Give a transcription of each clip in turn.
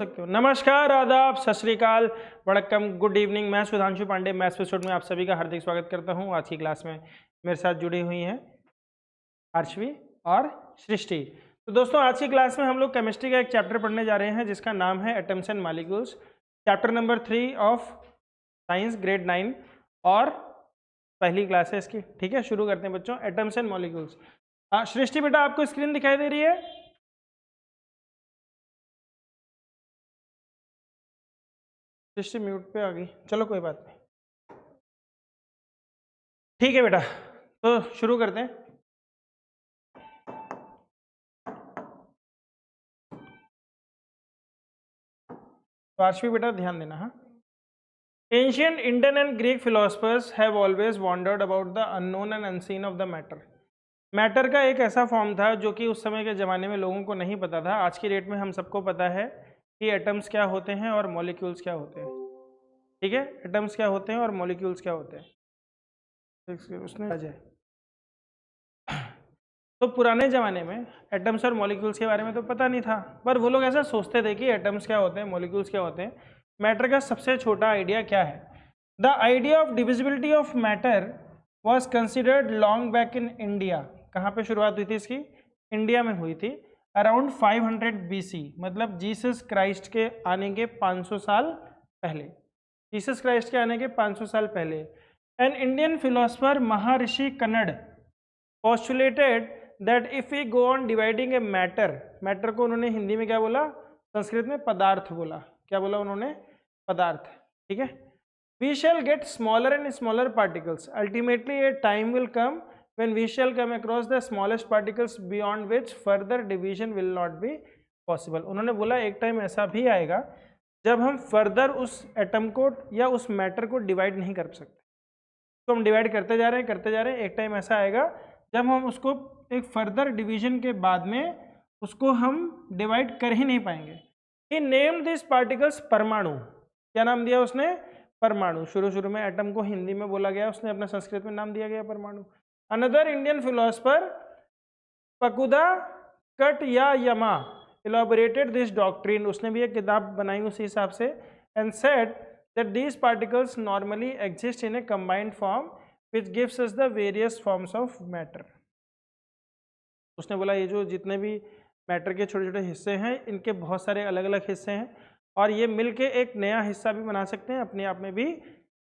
सकते हो। नमस्कार, आदाब, सत श्री अकाल, वड़क्कम, गुड इवनिंग। मैं सुधांशु पांडे मैथ्स एपिसोड में आप सभी का हार्दिक स्वागत करता हूं। आज की क्लास में मेरे साथ जुड़ी हुई हैं अर्शवी और सृष्टि। तो दोस्तों, आज की क्लास में हम लोग केमिस्ट्री का एक चैप्टर पढ़ने जा रहे हैं जिसका नाम है atoms and molecules, chapter number 3 of science grade 9 और पहली क्लास है इसकी। ठीक है, शुरू करते हैं बच्चों, एटम्स एंड मॉलिक्यूल्स। सृष्टि बेटा, आपको स्क्रीन दिखाई दे रही है? सृष्टि म्यूट पे आ गई, चलो कोई बात नहीं। ठीक है बेटा, तो शुरू करते हैं। तो आरशवी बेटा ध्यान देना। हाँ, ancient Indian and Greek philosophers have always wandered about the unknown and unseen of the matter. Matter का एक ऐसा फॉर्म था जो कि उस समय के ज़माने में लोगों को नहीं पता था। आज की डेट में हम सबको पता है कि एटम्स क्या होते हैं और मॉलिक्यूल्स क्या होते हैं। ठीक है, एटम्स क्या होते हैं और मॉलिक्यूल्स क्या होते हैं। उसने अजय, तो पुराने ज़माने में एटम्स और मॉलिक्यूल्स के बारे में तो पता नहीं था, पर वो लोग ऐसा सोचते थे कि एटम्स क्या होते हैं, मॉलिक्यूल्स क्या होते हैं, मैटर का सबसे छोटा आइडिया क्या है। The idea of divisibility of matter was considered long back in India. कहाँ पे शुरुआत हुई थी इसकी? इंडिया में हुई थी अराउंड 500 BC, मतलब जीसस क्राइस्ट के आने के 500 साल पहले। जीसस क्राइस्ट के आने के 500 साल पहले an Indian philosopher Maharshi Kannada postulated that if we go on dividing a matter, matter को उन्होंने हिंदी में क्या बोला, संस्कृत में पदार्थ बोला। क्या बोला उन्होंने? पदार्थ। ठीक है, we shall get smaller and smaller particles. Ultimately a time will come when we shall come across the smallest particles beyond which further division will not be possible. उन्होंने बोला एक टाइम ऐसा भी आएगा जब हम फर्दर उस एटम को या उस मैटर को डिवाइड नहीं कर सकते। तो हम डिवाइड करते जा रहे हैं, एक टाइम ऐसा आएगा जब हम उसको एक फर्दर डिवीजन के बाद में उसको हम डिवाइड कर ही नहीं पाएंगे। ही नेम दिस पार्टिकल्स परमाणु। क्या नाम दिया उसने? परमाणु। शुरू में एटम को हिंदी में बोला गया, उसने अपना संस्कृत में नाम दिया गया परमाणु। अनदर इंडियन फिलोसफर पकुदा कट या यमा इलाबोरेटेड दिस डॉक्ट्रिन। उसने भी एक किताब बनाई उसी हिसाब से, and said that these particles normally exist in a combined form which gives us the various forms of matter. उसने बोला ये जो जितने भी मैटर के छोटे छोटे हिस्से हैं इनके बहुत सारे अलग अलग हिस्से हैं और ये मिलके एक नया हिस्सा भी बना सकते हैं, अपने आप में भी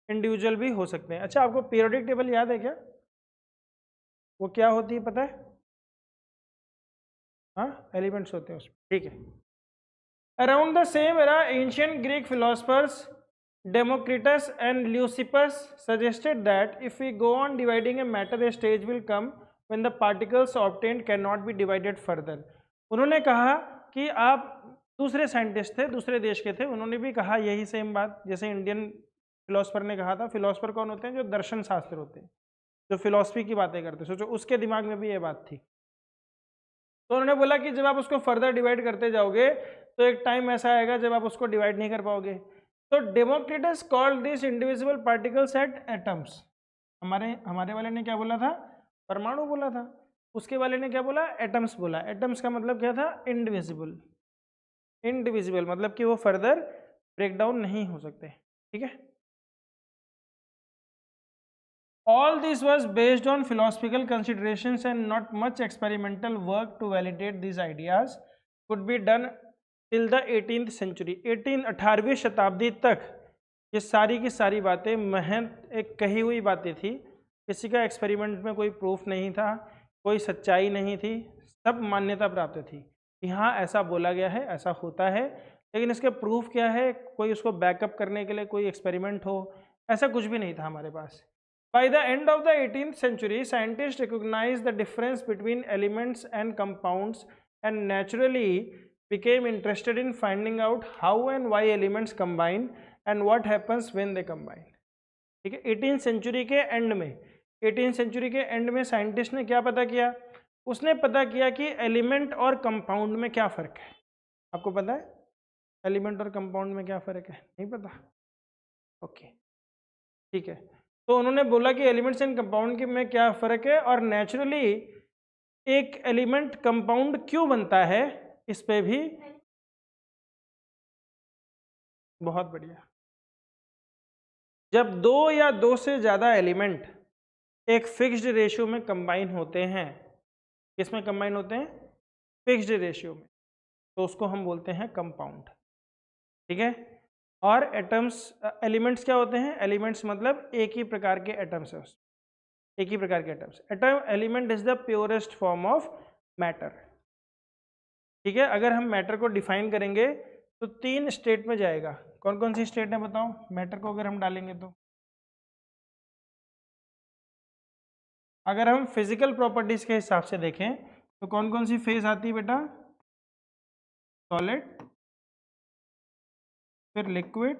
इंडिविजुअल भी हो सकते हैं। अच्छा, आपको पीरियोडिक टेबल याद है क्या? वो क्या होती है पता है? हाँ, एलिमेंट्स होते हैं उसमें। ठीक है, around the same era ancient Greek philosophers Democritus and Leucippus suggested that if we go on dividing a matter, a stage will come when the particles obtained cannot be divided further. उन्होंने कहा कि आप, दूसरे scientist थे, दूसरे देश के थे, उन्होंने भी कहा यही सेम बात जैसे इंडियन फिलोसफर ने कहा था। फिलोसफर कौन होते हैं? जो दर्शन शास्त्र होते हैं, जो फिलोसफी की बातें करते हैं। सोचो उसके दिमाग में भी ये बात थी। तो उन्होंने बोला कि जब आप उसको फर्दर डिवाइड करते जाओगे तो एक टाइम ऐसा आएगा जब आप उसको डिवाइड नहीं कर पाओगे। तो Democritus called this individual particles at atoms. हमारे वाले ने क्या बोला था? परमाणु बोला था। उसके वाले ने क्या बोला? एटम्स बोला। एटम्स का मतलब क्या था? इंडिविजिबल। इंडिविजिबल मतलब कि वो फर्दर ब्रेक डाउन नहीं हो सकते। ठीक है, all this was based on philosophical considerations and not much experimental work to validate these ideas could be done till the 18th century. 18वीं शताब्दी तक ये सारी की सारी बातें महज एक कही हुई बातें थी। किसी का एक्सपेरिमेंट में कोई प्रूफ नहीं था, कोई सच्चाई नहीं थी, सब मान्यता प्राप्त थी कि हाँ ऐसा बोला गया है, ऐसा होता है, लेकिन इसके प्रूफ क्या है, कोई उसको बैकअप करने के लिए कोई एक्सपेरिमेंट हो, ऐसा कुछ भी नहीं था हमारे पास। By the end of the 18th century, scientists recognized the difference between elements and compounds and naturally became interested in finding out how and why elements combine and what happens when they combine. ठीक है, 18th century के and में scientist ने क्या पता किया? उसने पता किया कि एलिमेंट और कंपाउंड में क्या फ़र्क है। आपको पता है एलिमेंट और कंपाउंड में क्या फ़र्क है? नहीं पता? ओके, ठीक है। तो उन्होंने बोला कि एलिमेंट्स एंड कंपाउंड के में क्या फ़र्क है और नेचुरली एक एलिमेंट कंपाउंड क्यों बनता है, इस पे भी बहुत बढ़िया। जब दो या दो से ज्यादा एलिमेंट एक फिक्स्ड रेशियो में कंबाइन होते हैं, किसमें कंबाइन होते हैं? फिक्स्ड रेशियो में, तो उसको हम बोलते हैं कंपाउंड। ठीक है। और एटम्स, एलिमेंट्स क्या होते हैं? एलिमेंट्स मतलब एक ही प्रकार के एटम्स है, एक ही प्रकार के atoms. Atom element is the purest form of matter. ठीक है। अगर हम मैटर को डिफाइन करेंगे तो 3 स्टेट में जाएगा। कौन कौन सी स्टेट है बताओ? मैटर को अगर हम डालेंगे तो, अगर हम फिजिकल प्रॉपर्टीज के हिसाब से देखें तो कौन कौन सी फेज आती है बेटा? सॉलिड, फिर लिक्विड,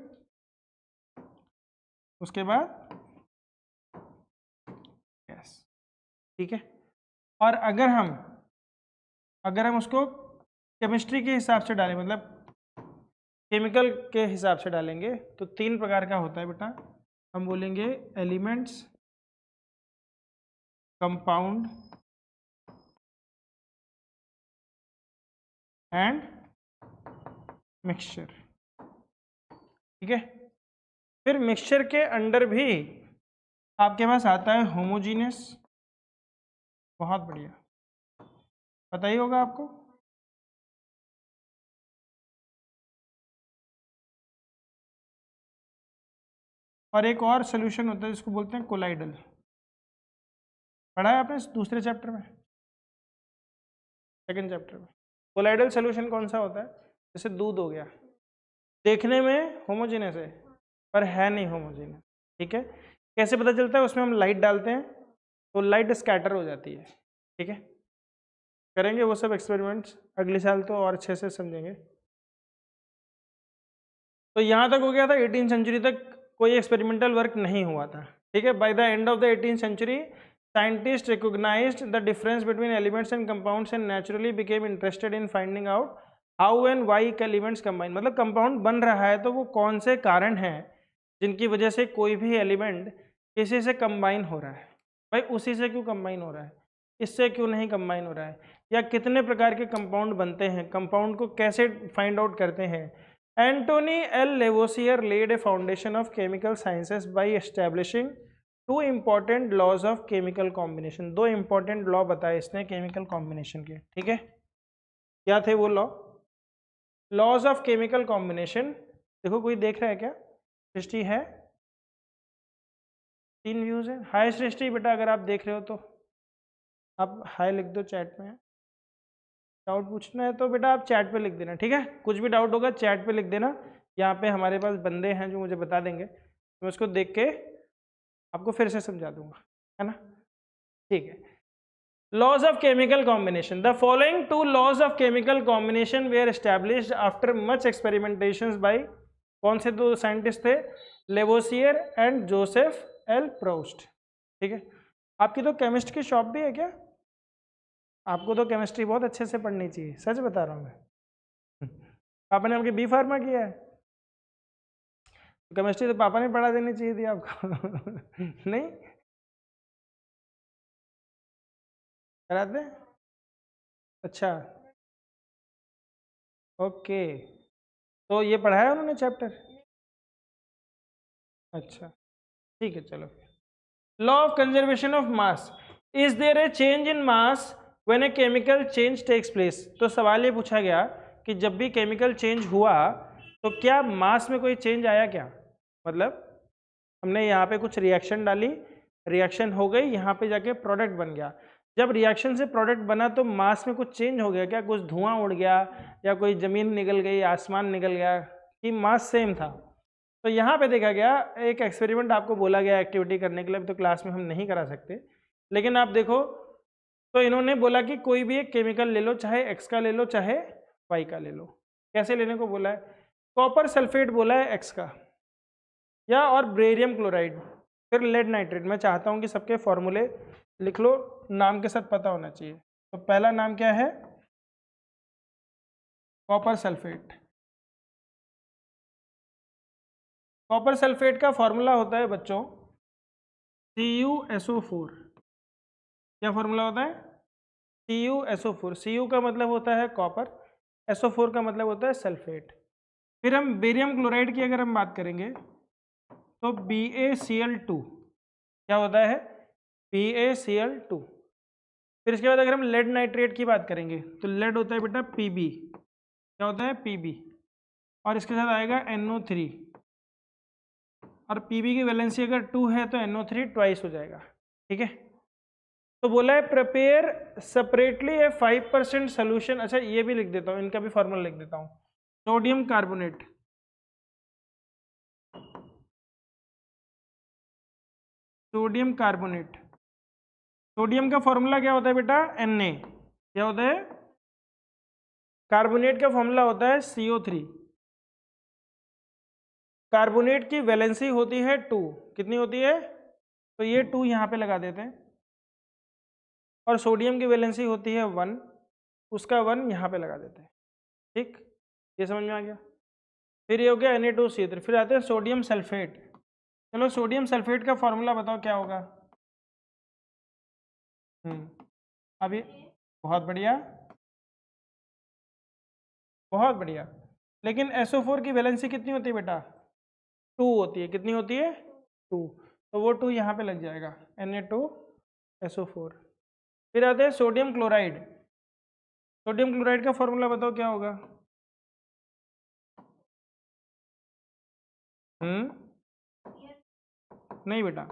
उसके बाद गैस। ठीक है। और अगर हम उसको केमिस्ट्री के हिसाब से डालें, मतलब केमिकल के हिसाब से डालेंगे, तो 3 प्रकार का होता है बेटा। हम बोलेंगे एलिमेंट्स, कंपाउंड एंड मिक्सचर। ठीक है। फिर मिक्सचर के अंडर भी आपके पास आता है होमोजीनियस। बहुत बढ़िया, पता ही होगा आपको। और एक और सोल्यूशन होता है जिसको बोलते हैं कोलाइडल। पढ़ा है आपने दूसरे चैप्टर में, सेकंड चैप्टर में। कोलाइडल सोल्यूशन कौन सा होता है? जैसे दूध हो गया, देखने में होमोजीनियस है पर है नहीं होमोजीनियस। ठीक है। कैसे पता चलता है? उसमें हम लाइट डालते हैं तो लाइट स्कैटर हो जाती है। ठीक है। करेंगे वो सब एक्सपेरिमेंट्स अगले साल तो और अच्छे से समझेंगे। तो यहाँ तक हो गया था। 18th सेंचुरी तक कोई एक्सपेरिमेंटल वर्क नहीं हुआ था। ठीक है। By the end of the 18th century scientist recognised the difference between elements and compounds and naturally became interested in finding out how and why elements combine. मतलब compound बन रहा है तो वो कौन से कारण हैं जिनकी वजह से कोई भी एलिमेंट किसी से कंबाइन हो रहा है। भाई उसी से क्यों कंबाइन हो रहा है, इससे क्यों नहीं कंबाइन हो रहा है, या कितने प्रकार के कंपाउंड बनते हैं, कंपाउंड को कैसे फाइंड आउट करते हैं। Antoine L Lavoisier laid a foundation of chemical sciences by establishing 2 important laws of chemical combination। 2 important law बताए इसने केमिकल कॉम्बिनेशन के। ठीक है। क्या थे वो law? Laws of chemical combination. देखो कोई देख रहा है क्या? सृष्टि है, 3 व्यूज है। हाय सृष्टि बेटा, अगर आप देख रहे हो तो आप हाय लिख दो चैट में। डाउट पूछना है तो बेटा आप चैट पे लिख देना। ठीक है। कुछ भी डाउट होगा चैट पे लिख देना। यहाँ पे हमारे पास बंदे हैं जो मुझे बता देंगे, मैं उसको देख के आपको फिर से समझा दूंगा, है ना। ठीक है। Laws of chemical combination. The following 2 laws of chemical combination were established after much experimentations by, कौन से 2 साइंटिस्ट थे? Lavoisier and Joseph L Proust. ठीक है। आपकी तो केमिस्ट की शॉप भी है क्या? आपको तो केमिस्ट्री बहुत अच्छे से पढ़नी चाहिए, सच बता रहा हूँ मैं। पापा ने आपके बी फार्मा किया है, तो केमिस्ट्री तो पापा ने पढ़ा देनी चाहिए थी आपको। नहीं कराते? अच्छा ओके, तो ये पढ़ाया उन्होंने चैप्टर? अच्छा ठीक है चलो। Law of conservation of mass. Is there a change in mass when a chemical change takes place. तो सवाल ये पूछा गया कि जब भी केमिकल चेंज हुआ तो क्या मास में कोई चेंज आया क्या? मतलब हमने यहाँ पे कुछ रिएक्शन डाली, रिएक्शन हो गई, यहाँ पे जाके प्रोडक्ट बन गया। जब रिएक्शन से प्रोडक्ट बना तो मास में कुछ चेंज हो गया क्या? कुछ धुआं उड़ गया या कोई जमीन निकल गई, आसमान निकल गया, कि मास सेम था? तो यहाँ पे देखा गया, एक एक्सपेरिमेंट आपको बोला गया एक्टिविटी करने के लिए, तो क्लास में हम नहीं करा सकते, लेकिन आप देखो तो इन्होंने बोला कि कोई भी एक केमिकल ले लो, चाहे एक्स का ले लो चाहे वाई का ले लो। कैसे लेने को बोला है? कॉपर सल्फेट बोला है एक्स का, या और बेरियम क्लोराइड, फिर लेड नाइट्रेट। मैं चाहता हूं कि सबके फॉर्मूले लिख लो, नाम के साथ पता होना चाहिए। तो पहला नाम क्या है? Copper sulphate. कॉपर सल्फेट का फॉर्मूला होता है बच्चों CuSO4। क्या फॉर्मूला होता है? CuSO4। Cu का मतलब होता है कॉपर, SO4 का मतलब होता है सल्फेट। फिर हम बेरियम क्लोराइड की अगर हम बात करेंगे तो BaCl2 क्या होता है, BaCl2। फिर इसके बाद अगर हम लेड नाइट्रेट की बात करेंगे तो लेड होता है बेटा Pb, क्या होता है Pb, और इसके साथ आएगा NO3, और Pb की वैलेंसी अगर 2 है तो NO3 ट्वाइस हो जाएगा, ठीक है। तो बोला है प्रिपेयर सेपरेटली ए 5% सोल्यूशन। अच्छा ये भी लिख देता हूँ, इनका भी फॉर्मूला लिख देता हूँ। Sodium carbonate, sodium carbonate, sodium का फॉर्मूला क्या होता है बेटा, Na, क्या होता है, कार्बोनेट का फॉर्मूला होता है CO3। कार्बोनेट की वैलेंसी होती है 2, कितनी होती है, तो ये 2 यहाँ पे लगा देते हैं, और सोडियम की वैलेंसी होती है 1, उसका 1 यहाँ पे लगा देते हैं, ठीक, ये समझ में आ गया। फिर ये हो गया Na2CO3। फिर आते हैं सोडियम सल्फेट। चलो सोडियम सल्फेट का फॉर्मूला बताओ क्या होगा। अभी बहुत बढ़िया, बहुत बढ़िया। लेकिन SO4 की वैलेंसी कितनी होती है बेटा, 2 होती है, कितनी होती है, 2, तो वो 2 यहाँ पे लग जाएगा, Na2SO4। फिर आते हैं सोडियम क्लोराइड। सोडियम क्लोराइड का फॉर्मूला बताओ क्या होगा। नहीं बेटा,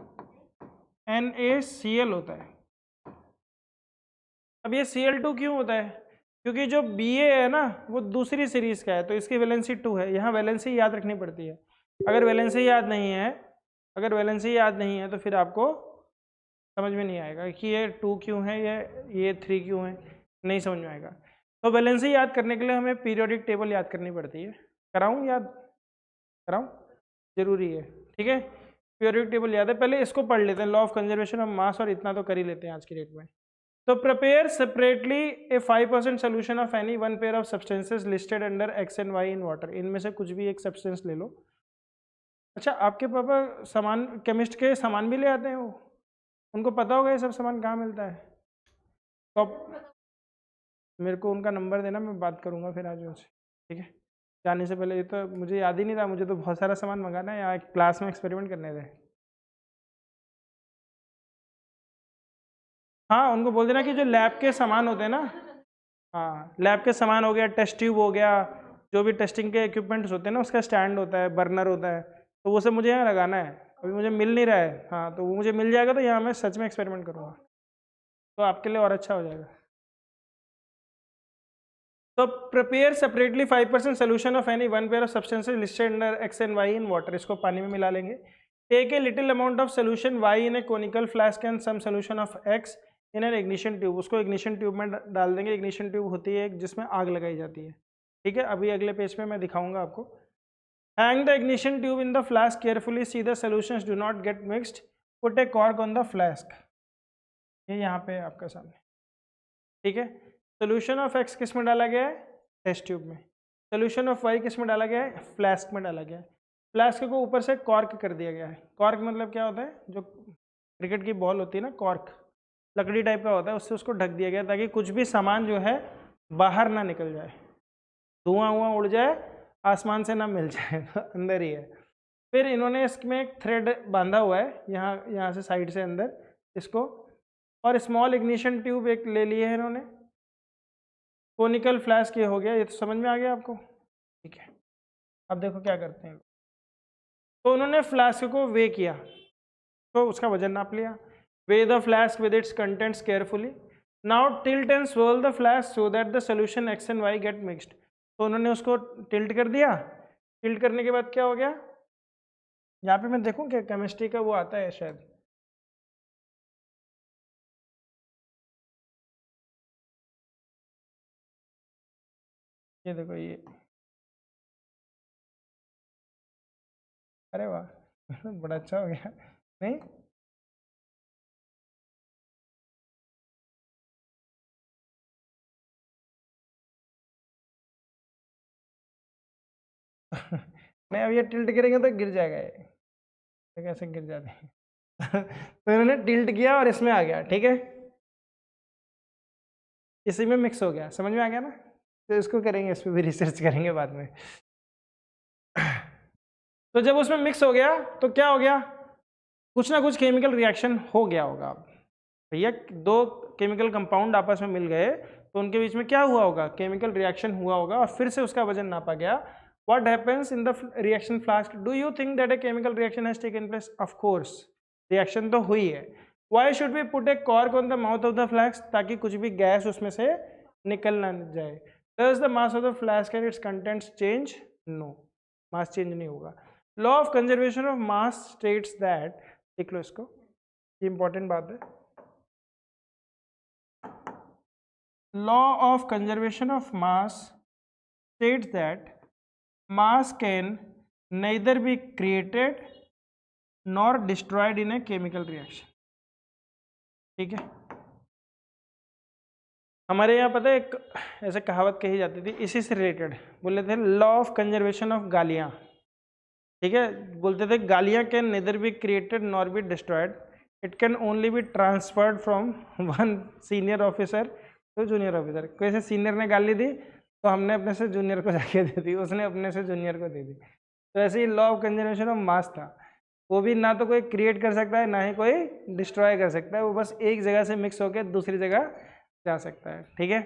NaCl होता है। अब ये Cl2 क्यों होता है, क्योंकि जो Ba है ना वो दूसरी सीरीज का है, तो इसकी वैलेंसी 2 है। यहाँ वैलेंसी याद रखनी पड़ती है। अगर वैलेंसी याद नहीं है, अगर वैलेंसी याद नहीं है तो फिर आपको समझ में नहीं आएगा कि ये 2 क्यों है, ये 3 क्यों है, नहीं समझ में आएगा। तो वैलेंसी याद करने के लिए हमें पीरियोडिक टेबल याद करनी पड़ती है। कराऊँ याद, कराऊँ, जरूरी है, ठीक है। पीरियोडिक टेबल याद है, पहले इसको पढ़ लेते हैं, लॉ ऑफ कंजर्वेशन ऑफ मास, और इतना तो कर ही लेते हैं आज की डेट में। तो prepare separately A 5% solution of any one pair of substances listed under X and Y in water. इनमें से कुछ भी एक सब्सटेंस ले लो। अच्छा आपके पापा सामान, केमिस्ट के सामान भी ले आते हैं, वो उनको पता होगा ये सब सामान कहाँ मिलता है। तो मेरे को उनका नंबर देना, मैं बात करूँगा फिर आज उनसे, ठीक है। जाने से पहले, ये तो मुझे याद ही नहीं था, मुझे तो बहुत सारा सामान मंगाना है, यहाँ क्लास में एक्सपेरिमेंट करने थे। हाँ उनको बोल देना कि जो लैब के सामान होते हैं ना, हाँ लैब के सामान हो गया, टेस्ट ट्यूब हो गया, जो भी टेस्टिंग के इक्विपमेंट्स होते हैं ना, उसका स्टैंड होता है, बर्नर होता है, तो वो सब मुझे यहाँ लगाना है। अभी मुझे मिल नहीं रहा है, हाँ तो वो मुझे मिल जाएगा तो यहाँ मैं सच में एक्सपेरिमेंट करूँगा, तो आपके लिए और अच्छा हो जाएगा। तो prepare separately 5% solution of any one pair of substances listed under X and Y in water. इसको पानी में मिला लेंगे। Take a little amount of solution Y in a conical flask and some solution of X in an ignition tube. उसको ignition tube में डाल देंगे। Ignition tube होती है जिसमें आग लगाई जाती है, ठीक है। अभी अगले पेज पे मैं दिखाऊंगा आपको। Hang the ignition tube in the flask carefully, see the solutions do not gate mixed, put a cork on the flask. ये यहाँ पे आपका सामने, ठीक है। सोल्यूशन ऑफ X किस में डाला गया है, टेस्ट ट्यूब में। सोल्यूशन ऑफ Y किस में डाला गया है, फ्लास्क में डाला गया है। फ्लास्क को ऊपर से कॉर्क कर दिया गया है। कॉर्क मतलब क्या होता है, जो क्रिकेट की बॉल होती है ना, कॉर्क लकड़ी टाइप का होता है, उससे उसको ढक दिया गया ताकि कुछ भी सामान जो है बाहर ना निकल जाए, धुआं वुआं उड़ जाए, आसमान से ना मिल जाए, अंदर ही है। फिर इन्होंने इसमें एक थ्रेड बांधा हुआ है यहाँ से साइड से अंदर इसको, और स्मॉल इग्निशन ट्यूब एक ले लिए है इन्होंने। कोनिकल फ्लास्क ये हो गया, ये तो समझ में आ गया आपको, ठीक है। अब देखो क्या करते हैं। तो उन्होंने फ्लास्क को वे किया, तो उसका वजन नाप लिया। Way the flask with its contents carefully, now tilt and swirl the flask so that the solution X and Y gate mixed. तो उन्होंने उसको टिल्ट कर दिया। टिल्ट करने के बाद क्या हो गया, यहाँ पे मैं देखूँ क्या केमिस्ट्री का वो आता है शायद, ये देखो ये, अरे वाह बड़ा अच्छा हो गया, नहीं नहीं, अब ये टिल्ट करेंगे तो गिर जाएगा ये, तो कैसे गिर जाते हैं तो इन्होंने टिल्ट किया और इसमें आ गया, ठीक है, इसी में मिक्स हो गया, समझ में आ गया ना। तो इसको करेंगे, इस पर भी रिसर्च करेंगे बाद में। तो जब उसमें मिक्स हो गया तो क्या हो गया, कुछ ना कुछ केमिकल रिएक्शन हो गया होगा। भैया दो केमिकल कंपाउंड आपस में मिल गए तो उनके बीच में क्या हुआ होगा, केमिकल रिएक्शन हुआ होगा और फिर से उसका वजन नापा गया। What happens in the reaction flask, do you think that a chemical reaction has taken place, of course reaction तो हुई है। Why should we put a cork on the mouth of the flask, ताकि कुछ भी gas उसमें से निकल ना जाए। Does the mass of the flask and its contents change, no, mass change नहीं होगा। Law of conservation of mass states that, देख लो इसको, ये इंपॉर्टेंट बात है। Law of conservation of mass states that mass can neither be created nor destroyed in a chemical reaction। ठीक है, हमारे यहाँ पता है एक ऐसे कहावत कही जाती थी इसी से रिलेटेड, बोले थे लॉ ऑफ कंजर्वेशन ऑफ गालियाँ। ठीक है, बोलते थे गालियाँ can neither be created nor be destroyed, it can only be transferred from one senior officer तो जूनियर ऑफिसर। कैसे सीनियर ने गाली दी तो हमने अपने से जूनियर को जाके दे दी, उसने अपने से जूनियर को दे दी। तो ऐसे ही law of conservation of mass था, वो भी ना तो कोई क्रिएट कर सकता है ना ही कोई डिस्ट्रॉय कर सकता है, वो बस एक जगह से मिक्स होकर दूसरी जगह जा सकता है। ठीक है,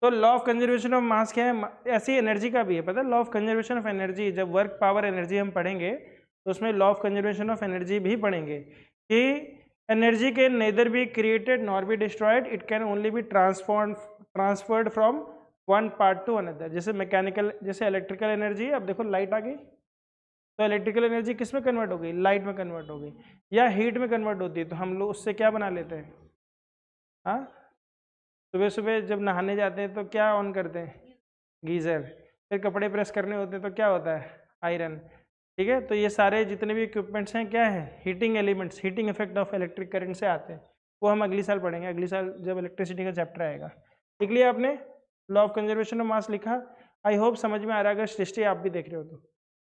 तो लॉ ऑफ कंजर्वेशन ऑफ मास क्या है, ऐसी एनर्जी का भी है पता है। Law of conservation of energy, जब वर्क पावर एनर्जी हम पढ़ेंगे तो उसमें law of conservation of energy भी पढ़ेंगे कि energy can neither be created nor be destroyed, it can only be transferred from one part two another. जैसे mechanical, जैसे इलेक्ट्रिकल एनर्जी, अब देखो लाइट आ गई तो इलेक्ट्रिकल एनर्जी किस में कन्वर्ट हो गई, लाइट में कन्वर्ट हो गई, या हीट में कन्वर्ट होती है तो हम लोग उससे क्या बना लेते हैं, हाँ सुबह सुबह जब नहाने जाते हैं तो क्या ऑन करते हैं, गीज़र, फिर कपड़े प्रेस करने होते हैं तो क्या होता है, आयरन। ठीक है, तो ये सारे जितने भी इक्विपमेंट्स हैं क्या है, heating elements, heating effect of electric current से आते हैं। वो हम अगली साल पढ़ेंगे, अगली साल जब इलेक्ट्रिसिटी का चैप्टर आएगा। लिख लिया आपने लॉ ऑफ कंजर्वेशन ऑफ मास लिखा, आई होप समझ में आ रहा है। अगर सृष्टि आप भी देख रहे हो तो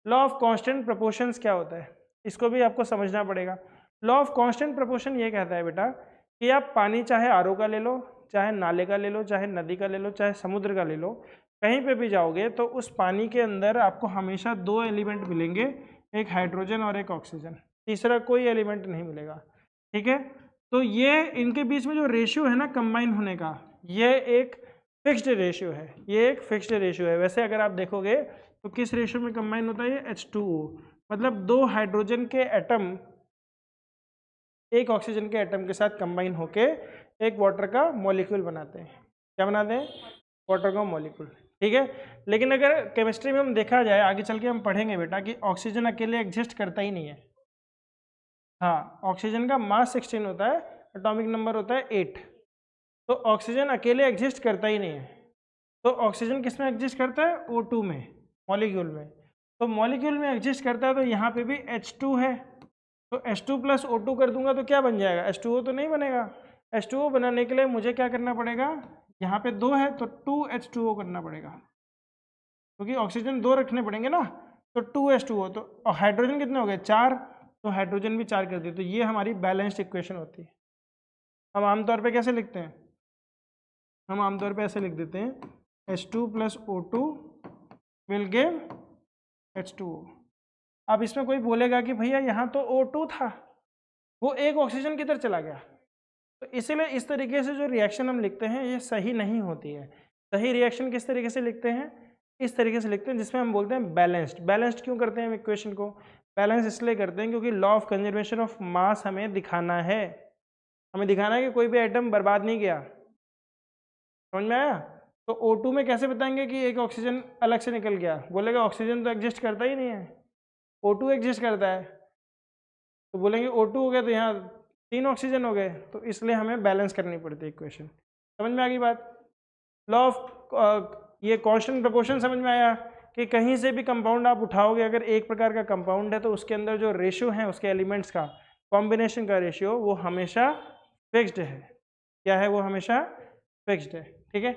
लॉ ऑफ कांस्टेंट प्रोपोर्शंस क्या होता है, इसको भी आपको समझना पड़ेगा। लॉ ऑफ कांस्टेंट प्रोपोर्शन ये कहता है बेटा कि आप पानी चाहे आरओ का ले लो, चाहे नाले का ले लो, चाहे नदी का ले लो, चाहे समुद्र का ले लो, कहीं पे भी जाओगे तो उस पानी के अंदर आपको हमेशा दो एलिमेंट मिलेंगे, एक हाइड्रोजन और एक ऑक्सीजन, तीसरा कोई एलिमेंट नहीं मिलेगा। ठीक है, तो ये इनके बीच में जो रेशियो है ना कंबाइन होने का, ये एक फिक्स्ड रेशियो है, ये एक फिक्स्ड रेशियो है। वैसे अगर आप देखोगे तो किस रेशियो में कंबाइन होता है, ये H2O, मतलब दो हाइड्रोजन के एटम एक ऑक्सीजन के एटम के साथ कंबाइन होके एक वाटर का मॉलिक्यूल बनाते हैं। क्या बनाते हैं, वाटर का मॉलिक्यूल। ठीक है, लेकिन अगर केमिस्ट्री में हम देखा जाए, आगे चल के हम पढ़ेंगे बेटा कि ऑक्सीजन अकेले एग्जिस्ट करता ही नहीं है। हाँ, ऑक्सीजन का मास 16 होता है, एटॉमिक नंबर होता है 8, तो ऑक्सीजन अकेले एग्जिस्ट करता ही नहीं है। तो ऑक्सीजन किस में एग्जिस्ट करता है, O2 में, मॉलिक्यूल में। तो मॉलिक्यूल में एग्जिस्ट करता है तो यहाँ पे भी H2 है, तो H2 प्लस O2 कर दूंगा तो क्या बन जाएगा, H2O तो नहीं बनेगा। H2O बनाने के लिए मुझे क्या करना पड़ेगा, यहाँ पे 2 है तो 2H2O करना पड़ेगा, क्योंकि ऑक्सीजन 2 रखने पड़ेंगे ना, तो 2H2O। तो हाइड्रोजन कितने हो गए, 4, तो हाइड्रोजन भी 4 कर दिए। तो ये हमारी बैलेंस्ड इक्वेशन होती है। हम आमतौर पे कैसे लिखते हैं, हम आमतौर पे ऐसे लिख देते हैं, H2 plus O2 will give H2O। अब इसमें कोई बोलेगा कि भैया यहाँ तो O2 था, वो एक ऑक्सीजन किधर चला गया, तो इसीलिए इस तरीके से जो रिएक्शन हम लिखते हैं ये सही नहीं होती है। सही रिएक्शन किस तरीके से लिखते हैं, इस तरीके से लिखते हैं जिसमें हम बोलते हैं बैलेंस्ड। बैलेंस्ड क्यों करते हैं हम इक्वेशन को, बैलेंस इसलिए करते हैं क्योंकि लॉ ऑफ कंजर्वेशन ऑफ मास हमें दिखाना है, हमें दिखाना है कि कोई भी आइटम बर्बाद नहीं गया। समझ में आया। तो O2 में कैसे बताएंगे कि एक ऑक्सीजन अलग से निकल गया, बोलेगा ऑक्सीजन तो एग्जिस्ट करता ही नहीं है, O2 एग्जिस्ट करता है, तो बोलेंगे O2 हो गया तो यहाँ 3 ऑक्सीजन हो गए, तो इसलिए हमें बैलेंस करनी पड़ती है इक्वेशन। समझ में आ गई बात। लॉ ऑफ ये कांस्टेंट प्रोपोर्शन समझ में आया कि कहीं से भी कंपाउंड आप उठाओगे, अगर एक प्रकार का कंपाउंड है तो उसके अंदर जो रेशियो है उसके एलिमेंट्स का कॉम्बिनेशन का रेशियो वो हमेशा फिक्स्ड है। क्या है, वो हमेशा फिक्स्ड है। ठीक है,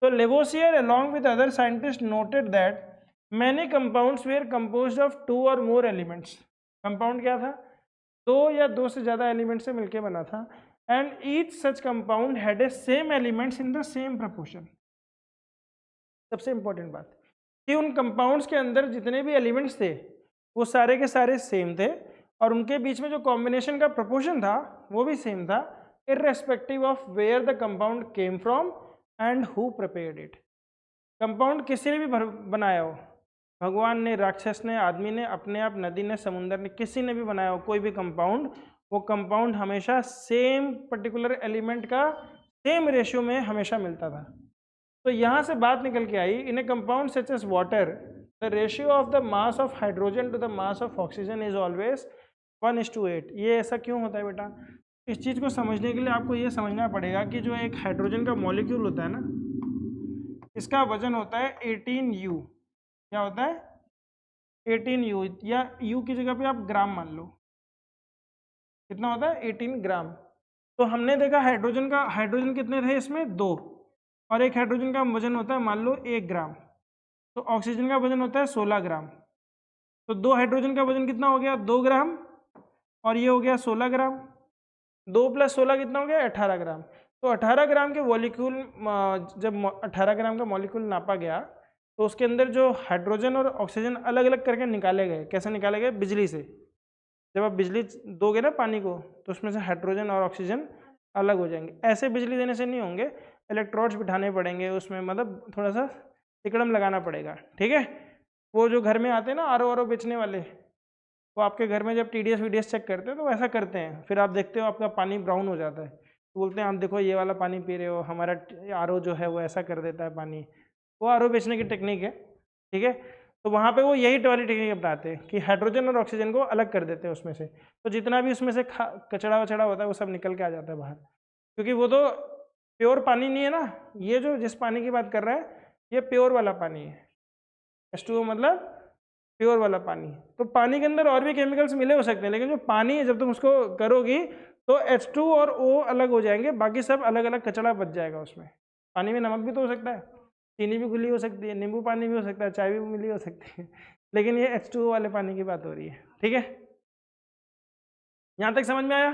तो Lavoisier along with other scientists noted that many compounds were composed of 2 or more elements। Compound क्या था, 2 या 2 से ज़्यादा एलिमेंट से मिलकर बना था, and each such compound had a same elements in the same proportion. सबसे इंपॉर्टेंट बात कि उन कंपाउंड्स के अंदर जितने भी एलिमेंट्स थे वो सारे के सारे सेम थे और उनके बीच में जो कॉम्बिनेशन का प्रोपोर्शन था वो भी सेम था, irrespective of where the compound came from and who prepared it. Compound किसी ने भी बनाया हो, भगवान ने, राक्षस ने, आदमी ने, अपने आप, नदी ने, समुंदर ने, किसी ने भी बनाया हो कोई भी कंपाउंड, वो कंपाउंड हमेशा सेम पर्टिकुलर एलिमेंट का सेम रेशियो में हमेशा मिलता था। तो यहाँ से बात निकल के आई, in a compound such as water the ratio of the mass of hydrogen to the mass of oxygen is always 1:8। ये ऐसा क्यों होता है बेटा? इस चीज़ को समझने के लिए आपको ये समझना पड़ेगा कि जो एक हाइड्रोजन का मॉलिक्यूल होता है ना, इसका वजन होता है 18U। क्या होता है? 18U, या U की जगह पे आप ग्राम मान लो। कितना होता है? 18 ग्राम। तो हमने देखा हाइड्रोजन कितने थे इसमें? 2, और एक हाइड्रोजन का वजन होता है मान लो 1 ग्राम। तो ऑक्सीजन का वजन होता है 16 ग्राम। तो 2 हाइड्रोजन का वजन कितना हो गया? 2 ग्राम, और ये हो गया 16 ग्राम। 2 + 16 कितना हो गया? 18 ग्राम। तो 18 ग्राम के मॉलिक्यूल, जब 18 ग्राम का मॉलिक्यूल नापा गया तो उसके अंदर जो हाइड्रोजन और ऑक्सीजन अलग अलग करके निकाले गए। कैसे निकाले गए? बिजली से। जब आप बिजली दोगे ना पानी को, तो उसमें से हाइड्रोजन और ऑक्सीजन अलग हो जाएंगे। ऐसे बिजली देने से नहीं होंगे, इलेक्ट्रोड्स बिठाने पड़ेंगे उसमें, मतलब थोड़ा सा तिकड़म लगाना पड़ेगा, ठीक है। वो जो घर में आते हैं ना आर ओ बेचने वाले, वो आपके घर में जब TDS VDS चेक करते हैं तो वैसा करते हैं, फिर आप देखते हो आपका पानी ब्राउन हो जाता है, तो बोलते हैं आप देखो ये वाला पानी पी रहे हो, हमारा RO जो है वो ऐसा कर देता है पानी। वो RO बेचने की टेक्निक है, ठीक है। तो वहाँ पे वो यही वाली टेक्निक अपनाते हैं कि हाइड्रोजन और ऑक्सीजन को अलग कर देते हैं उसमें से। तो जितना भी उसमें से कचड़ा वचड़ा होता है वो सब निकल के आ जाता है बाहर, क्योंकि वो तो प्योर पानी नहीं है ना। ये जो जिस पानी की बात कर रहा है ये प्योर वाला पानी है। H2O मतलब प्योर वाला पानी। तो पानी के अंदर और भी केमिकल्स मिले हो सकते हैं, लेकिन जो पानी है जब तुम उसको करोगी तो H2 और O अलग हो जाएंगे, बाकी सब अलग अलग कचड़ा बच जाएगा उसमें। पानी में नमक भी तो हो सकता है, चीनी भी घुली हो सकती है, नींबू पानी भी हो सकता है, चाय भी मिली हो सकती है, लेकिन ये H2O वाले पानी की बात हो रही है, ठीक है। यहाँ तक समझ में आया?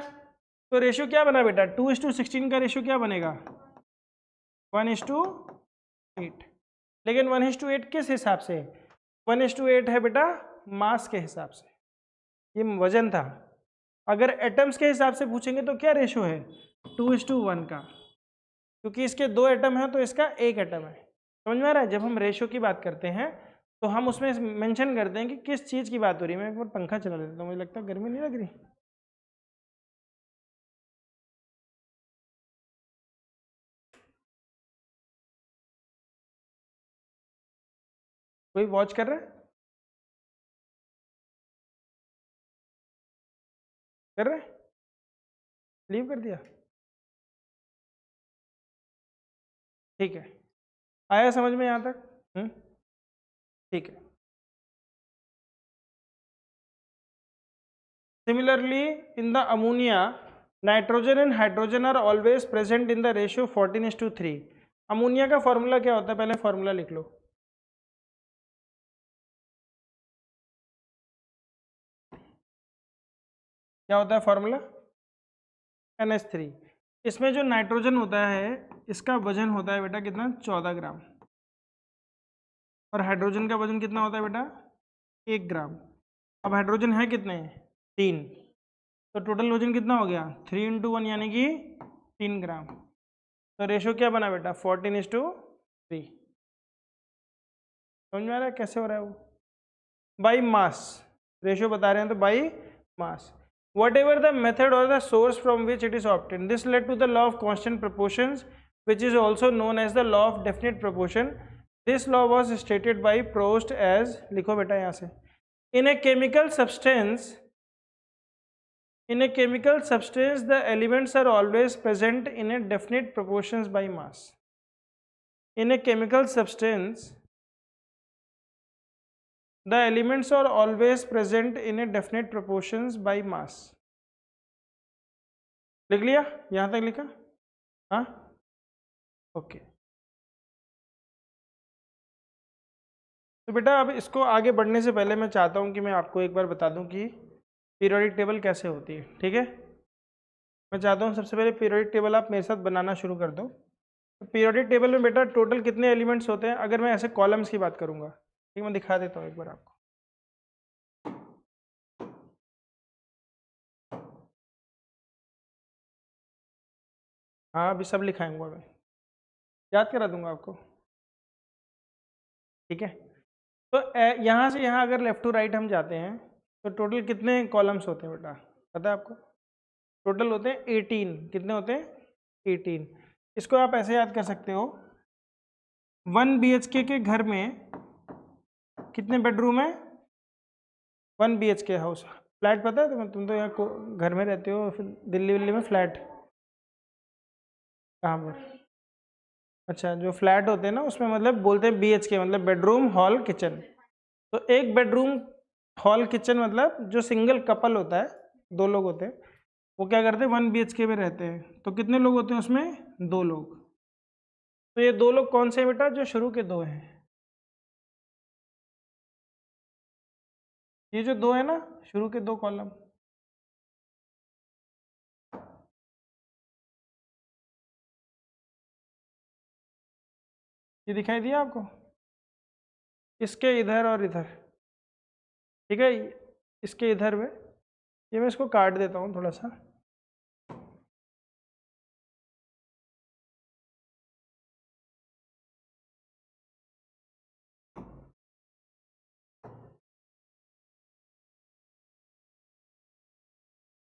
तो रेशियो क्या बना बेटा? 2:16 का रेशियो क्या बनेगा? 1:8। लेकिन 1:8 किस हिसाब से? 1:8 है बेटा मास के हिसाब से, ये वजन था। अगर एटम्स के हिसाब से पूछेंगे तो क्या रेशियो है? 2:1 का, क्योंकि इसके 2 एटम हैं तो इसका 1 एटम है। समझ में आ रहा है? जब हम रेशियो की बात करते हैं तो हम उसमें मेंशन करते हैं कि किस चीज़ की बात हो रही है। मैं एक बार पंखा चला देता हूँ, मुझे लगता है गर्मी नहीं लग रही। कोई वॉच कर रहा है? कर रहे? लीव कर दिया? ठीक है, आया समझ में यहाँ तक? ठीक है। Similarly, in the ammonia, nitrogen and hydrogen are always present in the ratio 14:3। Ammonia का फॉर्मूला क्या होता है? पहले फॉर्मूला लिख लो। क्या होता है फॉर्मूला? NH3। इसमें जो नाइट्रोजन होता है इसका वजन होता है बेटा कितना? 14 ग्राम। और हाइड्रोजन का वजन कितना होता है बेटा? 1 ग्राम। अब हाइड्रोजन है कितने? 3। तो टोटल वजन कितना हो गया? 3 × 1 यानी कि 3 ग्राम। तो रेशियो क्या बना बेटा? 14:3। समझ में आ रहा है कैसे हो रहा है वो? बाई मास रेशियो बता रहे हैं, तो by mass. Whatever the method or the source from which it is obtained, this led to the law of constant proportions, which is also known as the law of definite proportion. This law was stated by Proust as, लिखो बेटा यहाँ से, in a chemical substance, the elements are always present in a definite proportions by mass. In a chemical substance, the elements are always present in a definite proportions by mass. लिख लिया? यहाँ तक लिखा? हाँ, ओके। तो बेटा अब इसको आगे बढ़ने से पहले मैं चाहता हूँ कि मैं आपको एक बार बता दूँ कि पीरियोडिक टेबल कैसे होती है, ठीक है। मैं चाहता हूँ सबसे पहले पीरियोडिक टेबल आप मेरे साथ बनाना शुरू कर दो। तो पीरियोडिक टेबल में बेटा टोटल कितने एलिमेंट्स होते हैं? अगर मैं ऐसे कॉलम्स की बात करूँगा, ठीक, मैं दिखा देता हूँ एक बार आपको। हाँ अभी सब लिखाऊंगा मैं, याद करा दूंगा आपको, ठीक है। तो यहाँ से यहाँ अगर लेफ्ट टू राइट हम जाते हैं तो टोटल कितने कॉलम्स होते हैं बेटा, पता है आपको? टोटल होते हैं 18। कितने होते हैं? 18। इसको आप ऐसे याद कर सकते हो, 1 BHK के घर में कितने बेडरूम है? 1 BHK हाउस। फ्लैट पता है तुम्हें? तुम तो यहाँ घर में रहते हो, फिर दिल्ली विल्ली में फ्लैट कहाँ पर? अच्छा, जो फ्लैट होते हैं ना उसमें मतलब बोलते हैं BHK, मतलब बेडरूम हॉल किचन। तो एक बेडरूम हॉल किचन मतलब जो सिंगल कपल होता है, 2 लोग होते हैं, वो क्या करते हैं 1 BHK में रहते हैं। तो कितने लोग होते हैं उसमें? 2 लोग। तो ये 2 लोग कौन से हैं बेटा? जो शुरू के 2 हैं, ये जो 2 है ना, शुरू के 2 कॉलम। ये दिखाई दिया आपको? इसके इधर और इधर, ठीक है, इसके इधर में, ये मैं इसको काट देता हूँ थोड़ा सा।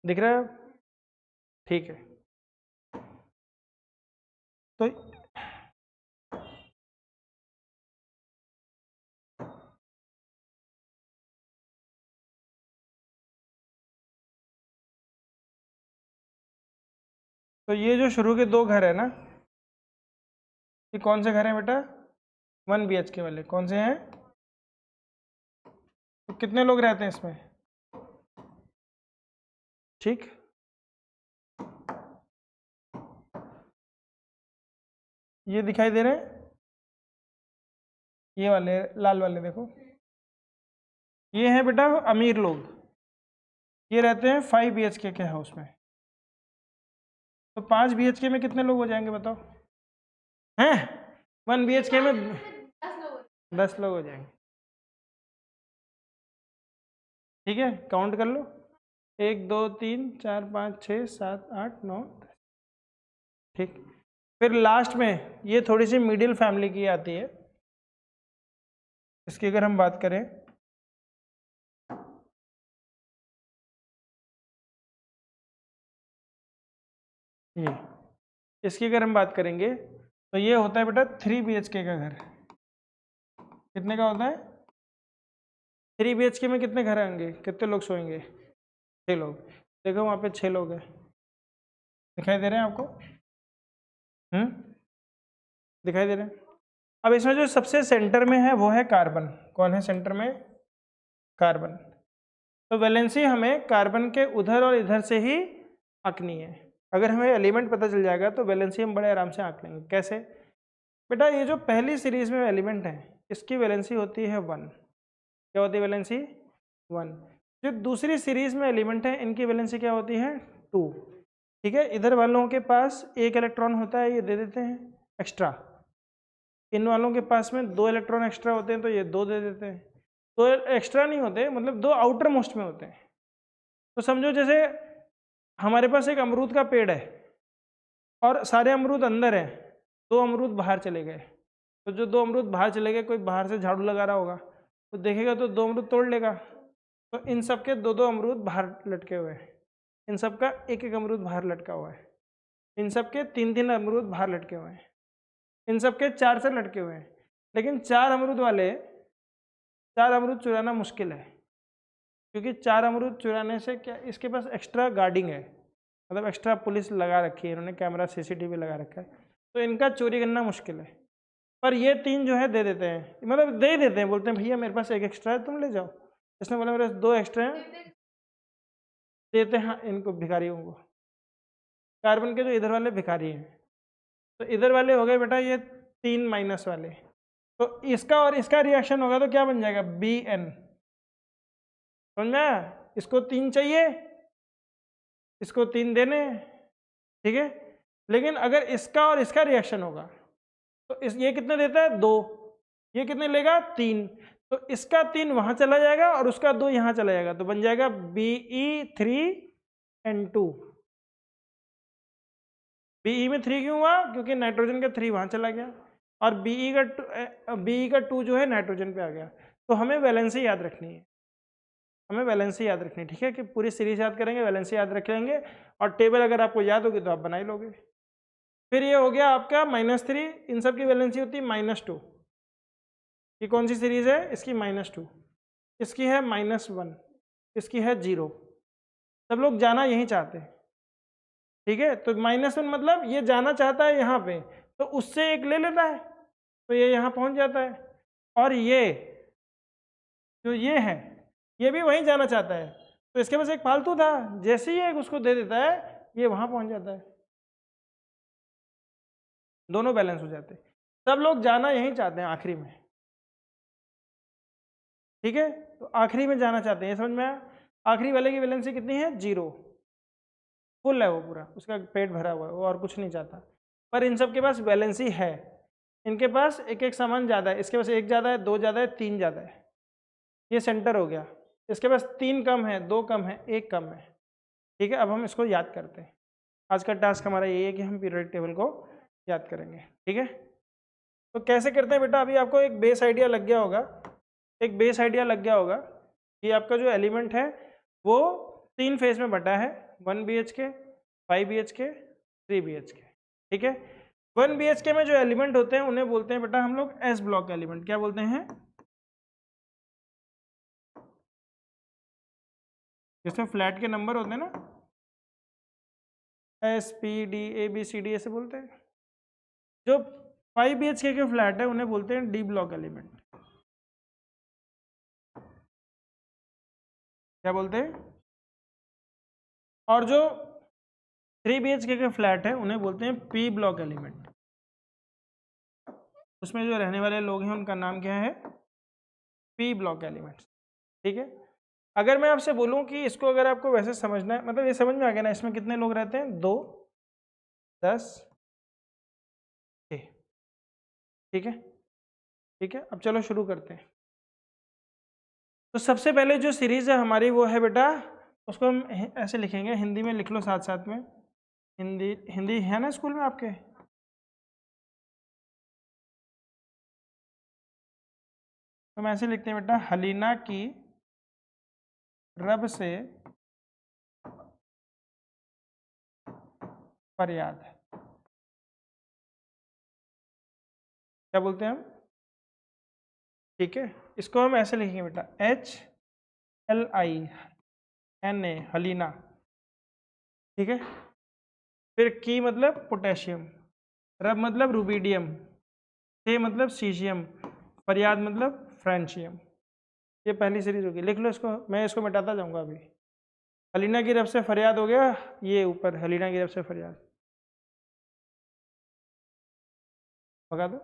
दिख रहा है? ठीक है। तो ये जो शुरू के 2 घर है ना, ये कौन से घर हैं बेटा? 1 BHK वाले। कौन से हैं? तो कितने लोग रहते हैं इसमें? ठीक, ये दिखाई दे रहे हैं, ये वाले लाल वाले देखो, ये हैं बेटा अमीर लोग, ये रहते हैं 5 BHK के हाउस में। तो 5 BHK में कितने लोग हो जाएंगे बताओ? हैं 1 BHK में 10 लोग हो जाएंगे, ठीक है। काउंट कर लो, 1 2 3 4 5 6 7 8 9, ठीक। फिर लास्ट में ये थोड़ी सी मिडिल फैमिली की आती है, इसकी अगर हम बात करें, ये इसकी अगर हम बात करेंगे तो ये होता है बेटा 3 BHK का घर। कितने का होता है? 3 BHK में कितने घर आएंगे, कितने लोग सोएंगे? 6 लोग। देखो वहाँ पे 6 लोग हैं, दिखाई दे रहे हैं आपको? दिखाई दे रहे हैं? अब इसमें जो सबसे सेंटर में है वो है कार्बन। कौन है सेंटर में? कार्बन। तो वैलेंसी हमें कार्बन के उधर और इधर से ही आंकनी है। अगर हमें एलिमेंट पता चल जाएगा तो वैलेंसी हम बड़े आराम से आंक लेंगे। कैसे बेटा? ये जो पहली सीरीज में एलिमेंट है इसकी वैलेंसी होती है 1। क्या होती है वैलेंसी? 1। जो दूसरी सीरीज में एलिमेंट है इनकी वैलेंसी क्या होती है? 2। ठीक है, इधर वालों के पास 1 इलेक्ट्रॉन होता है, ये दे देते हैं एक्स्ट्रा। इन वालों के पास में 2 इलेक्ट्रॉन एक्स्ट्रा होते हैं तो ये 2 दे देते हैं। 2 एक्स्ट्रा नहीं होते, मतलब 2 आउटर मोस्ट में होते हैं। तो समझो जैसे हमारे पास एक अमरूद का पेड़ है और सारे अमरूद अंदर हैं, 2 अमरूद बाहर चले गए। तो जो 2 अमरूद बाहर चले गए, कोई बाहर से झाड़ू लगा रहा होगा तो देखेगा तो 2 अमरूद तोड़ लेगा। तो इन सब के 2-2 अमरूद बाहर लटके हुए हैं, इन सब का 1-1 अमरूद बाहर लटका हुआ है, इन सब के 3-3 अमरूद बाहर लटके हुए हैं, इन सब के 4 लटके हुए हैं। लेकिन 4 अमरूद वाले 4 अमरूद चुराना मुश्किल है, क्योंकि 4 अमरूद चुराने से क्या, इसके पास एक्स्ट्रा गार्डिंग है, मतलब एक्स्ट्रा पुलिस लगा रखी है, इन्होंने कैमरा CCTV लगा रखा है, तो इनका चोरी करना मुश्किल है। पर ये 3 जो है दे देते हैं, मतलब दे देते हैं, बोलते हैं भैया मेरे पास 1 एक्स्ट्रा है तुम ले जाओ। इसने बोला मेरे पास 2 एक्स्ट्रा हैं, देते हैं इनको भिखारियों को। कार्बन के जो इधर वाले भिखारी हैं, तो इधर वाले हो गए बेटा ये 3 माइनस वाले। तो इसका और इसका रिएक्शन होगा तो क्या बन जाएगा? Bn। समझ में? इसको 3 चाहिए, इसको 3 देने, ठीक है। लेकिन अगर इसका और इसका रिएक्शन होगा तो ये कितने देता है? 2। ये कितने लेगा? 3। तो इसका 3 वहां चला जाएगा और उसका 2 यहां चला जाएगा, तो बन जाएगा Be3N2। Be में 3 क्यों हुआ? क्योंकि नाइट्रोजन का 3 वहाँ चला गया और Be का 2 जो है नाइट्रोजन पे आ गया। तो हमें वैलेंसी याद रखनी है, हमें वैलेंसी याद रखनी है, ठीक है, कि पूरी सीरीज याद करेंगे, वैलेंसी याद रखेंगे और टेबल अगर आपको याद होगी तो आप बना ही लोगे। फिर ये हो गया आपका -3, इन सब की वैलेंसी होती है -2। ये कौन सी सीरीज है? इसकी -2, इसकी है -1, इसकी है 0। सब लोग जाना यही चाहते हैं, ठीक है। तो -1 मतलब ये जाना चाहता है यहाँ पे, तो उससे एक ले लेता है तो ये यहाँ पहुँच जाता है, और ये जो ये है ये भी वहीं जाना चाहता है, तो इसके पास एक फालतू था, जैसे ही एक उसको दे देता है ये वहाँ पहुँच जाता है, दोनों बैलेंस हो जाते हैं। सब लोग जाना यहीं चाहते हैं आखिरी में, ठीक है। तो आखिरी में जाना चाहते हैं, ये समझ में आया? आखिरी वाले की वैलेंसी कितनी है? 0, फुल है वो पूरा, उसका पेट भरा हुआ है, वो और कुछ नहीं चाहता। पर इन सब के पास वैलेंसी है, इनके पास एक एक सामान ज़्यादा है, इसके पास 1 ज़्यादा है, 2 ज़्यादा है, 3 ज़्यादा है, ये सेंटर हो गया। इसके पास 3 कम है, 2 कम है, 1 कम है, ठीक है। अब हम इसको याद करते हैं। आज का टास्क हमारा यही है कि हम पीरियोडिक टेबल को याद करेंगे, ठीक है। तो कैसे करते हैं बेटा? अभी आपको एक बेस आइडिया लग गया होगा, एक बेस आइडिया लग गया होगा कि आपका जो एलिमेंट है वो 3 फेज में बटा है, 1 BHK, 5 BHK, 3 BHK, ठीक है। 1 BHK में जो एलिमेंट होते हैं उन्हें बोलते हैं बेटा हम लोग एस ब्लॉक एलिमेंट। क्या बोलते हैं? जिसमें फ्लैट के नंबर होते हैं ना, SPD, ABCD ऐसे बोलते हैं। जो 5 BHK के फ्लैट है उन्हें बोलते हैं डी ब्लॉक एलिमेंट। क्या बोलते हैं? और जो 3 BHK के फ्लैट है उन्हें बोलते हैं पी ब्लॉक एलिमेंट। उसमें जो रहने वाले लोग हैं उनका नाम क्या है? पी ब्लॉक एलिमेंट, ठीक है। अगर मैं आपसे बोलूं कि इसको अगर आपको वैसे समझना है, मतलब ये समझ में आ गया ना, इसमें कितने लोग रहते हैं? 2, 10, 6, ठीक है, ठीक है। अब चलो शुरू करते हैं। तो सबसे पहले जो सीरीज है हमारी वो है बेटा, उसको हम ऐसे लिखेंगे, हिंदी में लिख लो साथ साथ में। हिंदी है ना स्कूल में आपके? तो हम ऐसे लिखते हैं बेटा, हलीना की रब से फरियाद। क्या बोलते हैं हम? ठीक है, इसको हम ऐसे लिखेंगे बेटा, HLINA, हलीना, ठीक है। फिर की मतलब पोटेशियम, रब मतलब रुबीडियम, से मतलब सीशियम, फरियाद मतलब फ्रेंशियम। ये पहली सीरीज होगी, लिख लो इसको, मैं इसको मिटाता जाऊंगा अभी। हलीना की रब से फरियाद हो गया, ये ऊपर हलीना की रब से फरियाद, भगा दो।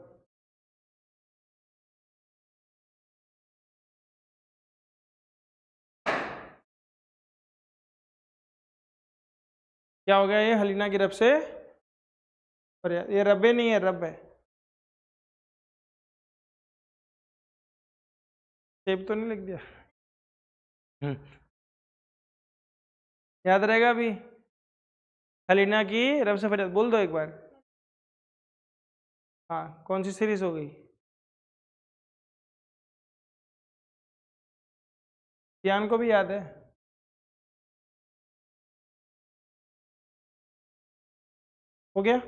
क्या हो गया? ये हलीना की रब से फरियाद, ये रब्बे नहीं है, रब है। सेब तो नहीं लिख दिया? याद रहेगा अभी? हलीना की रब से फरियाद बोल दो एक बार। हाँ, कौन सी सीरीज हो गई? कियान को भी याद है? हो गया।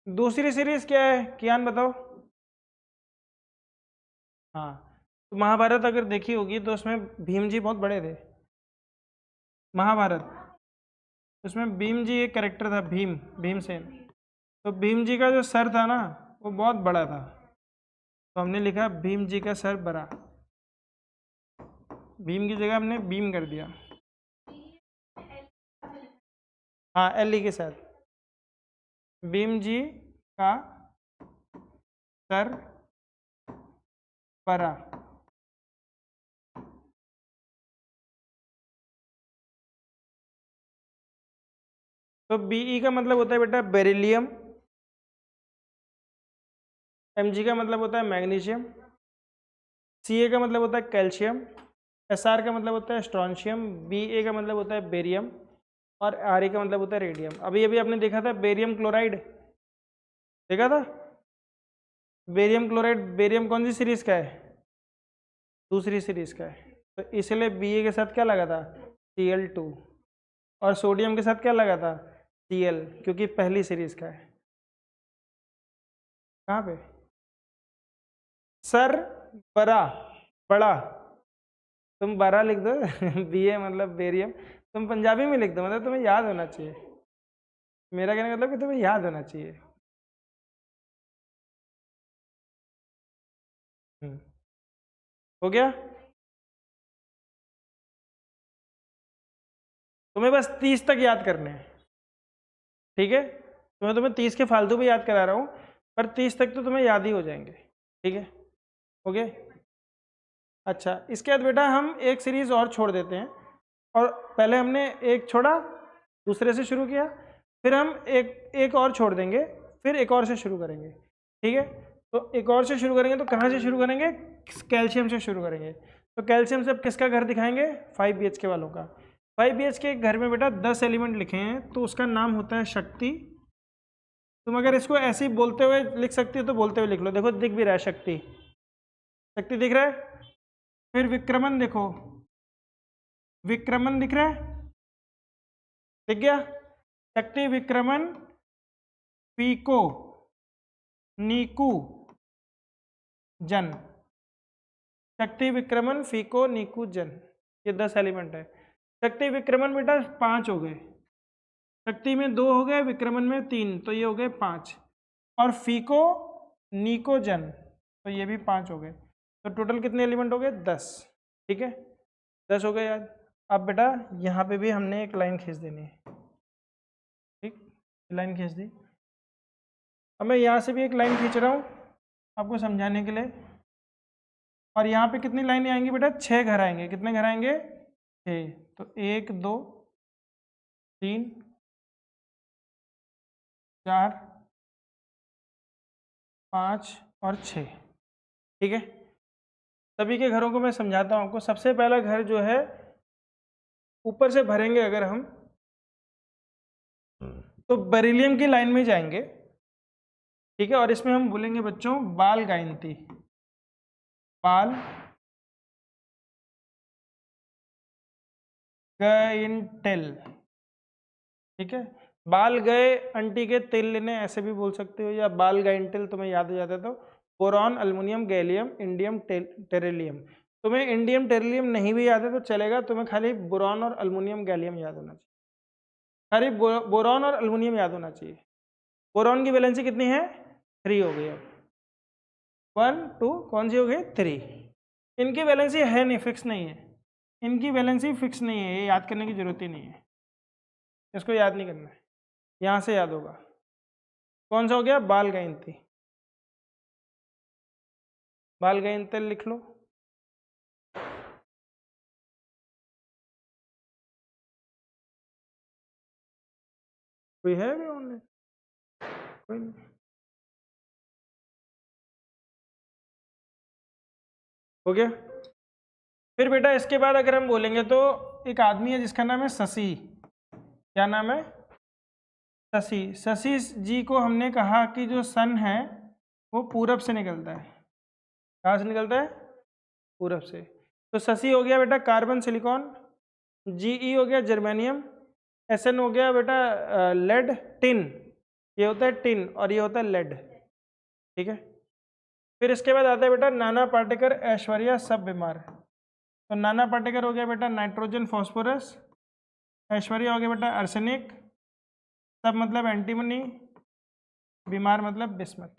दूसरी सीरीज क्या है कियान बताओ? हाँ, तो महाभारत अगर देखी होगी तो उसमें भीम जी बहुत बड़े थे। महाभारत, उसमें भीम जी एक कैरेक्टर था, भीमसेन। तो भीम जी का जो सर था ना वो बहुत बड़ा था, तो हमने लिखा भीम जी का सर बड़ा। भीम की जगह हमने भीम कर दिया। हाँ, एल के साथ, भीम जी का सर बड़ा। तो Be का मतलब होता है बेटा बेरिलियम, Mg का मतलब होता है मैग्नीशियम, Ca का मतलब होता है कैल्शियम, Sr का मतलब होता है स्ट्रॉन्शियम, Ba का मतलब होता है बेरियम, और Re का मतलब होता है रेडियम। अभी अभी आपने देखा था बेरियम क्लोराइड, देखा था बेरियम क्लोराइड, बेरियम कौन सी सीरीज का है, दूसरी सीरीज का है, तो इसलिए Ba के साथ क्या लगा था Cl2, और सोडियम के साथ क्या लगा था Cl, क्योंकि पहली सीरीज का है। कहाँ पे सर, बड़ा बड़ा, तुम बड़ा लिख दो Ba मतलब बेरियम, तुम पंजाबी में लिख दो, मतलब तुम्हें याद होना चाहिए, मेरा कहने का मतलब कि तुम्हें याद होना चाहिए। हो गया, तुम्हें बस 30 तक याद करने हैं, ठीक है, तो मैं तुम्हें 30 के फालतू भी याद करा रहा हूँ, पर 30 तक तो तुम्हें याद ही हो जाएंगे, ठीक है, हो गया। अच्छा, इसके बाद बेटा हम एक सीरीज और छोड़ देते हैं, और पहले हमने एक छोड़ा, दूसरे से शुरू किया, फिर हम एक और छोड़ देंगे, फिर एक और से शुरू करेंगे, ठीक है। तो एक और से शुरू करेंगे तो कहाँ से शुरू करेंगे, कैल्शियम से शुरू करेंगे। तो कैल्शियम से अब किसका घर दिखाएंगे, 5 BHK वालों का। 5 BHK घर में बेटा 10 एलिमेंट लिखे हैं, तो उसका नाम होता है शक्ति। तुम अगर इसको ऐसे ही बोलते हुए लिख सकती हो तो बोलते हुए लिख लो, देखो दिख भी रहा है शक्ति, शक्ति दिख रहा है। फिर विक्रमन, देखो विक्रमन दिख रहा है, दिख गया, शक्ति विक्रमन फीको नीकू जन, शक्ति विक्रमन फीको नीकू जन, ये 10 एलिमेंट है। शक्ति विक्रमन बेटा 5 हो गए, शक्ति में 2 हो गए, विक्रमन में 3, तो ये हो गए 5, और फीको नीको जन, तो ये भी 5 हो गए, तो टोटल कितने एलिमेंट हो गए 10, ठीक है, 10 हो गए याद। अब बेटा यहाँ पे भी हमने एक लाइन खींच देनी है, ठीक, लाइन खींच दी। अब मैं यहाँ से भी एक लाइन खींच रहा हूँ आपको समझाने के लिए, और यहाँ पे कितनी लाइनें आएंगी बेटा, 6 घर आएंगे, कितने घर आएंगे 6, तो 1 2 3 4 5 और 6, ठीक है। सभी के घरों को मैं समझाता हूँ आपको। सबसे पहला घर जो है ऊपर से भरेंगे अगर हम, तो बेरिलियम की लाइन में जाएंगे, ठीक है, और इसमें हम बोलेंगे बच्चों बाल गायंती, बाल गायंटिल, ठीक है, बाल गए अंटी के तिल लेने ऐसे भी बोल सकते हो, या बाल गायंटिल तुम्हें याद हो जाता है तो boron aluminium gallium indium tellurium. तुम्हें इंडियम टेरिलियम नहीं भी याद है तो चलेगा, तुम्हें खाली बोरॉन और अल्युमिनियम गैलियम याद होना चाहिए, खाली बोरॉन और अल्युमिनियम याद होना चाहिए। बोरॉन की वैलेंसी कितनी है 3 हो गई, अब 1 2 कौन सी हो गई 3, इनकी वैलेंसी है नहीं, फिक्स नहीं है, इनकी वैलेंसी फिक्स नहीं है, ये याद करने की जरूरत ही नहीं है, इसको याद नहीं करना है, यहाँ से याद होगा। कौन सा हो गया बाल गायंती, बाल गायंती लिख लो। कोई है भी ऑनलाइन, कोई नहीं, हो गया। फिर बेटा इसके बाद अगर हम बोलेंगे तो एक आदमी है जिसका नाम है शशि, क्या नाम है शशि। शशि जी को हमने कहा कि जो सन है वो पूरब से निकलता है, कहाँ से निकलता है पूरब से, तो शशि हो गया बेटा कार्बन सिलिकॉन, Ge हो गया जर्मेनियम, Sn हो गया बेटा लेड टिन, ये होता है टिन और ये होता है लेड, ठीक है। फिर इसके बाद आता है बेटा नाना पाटेकर ऐश्वर्या सब बीमार, तो नाना पाटेकर हो गया बेटा नाइट्रोजन फॉस्फोरस, ऐश्वर्या हो गया बेटा आर्सेनिक, सब मतलब एंटीमनी, बीमार मतलब बिस्मथ,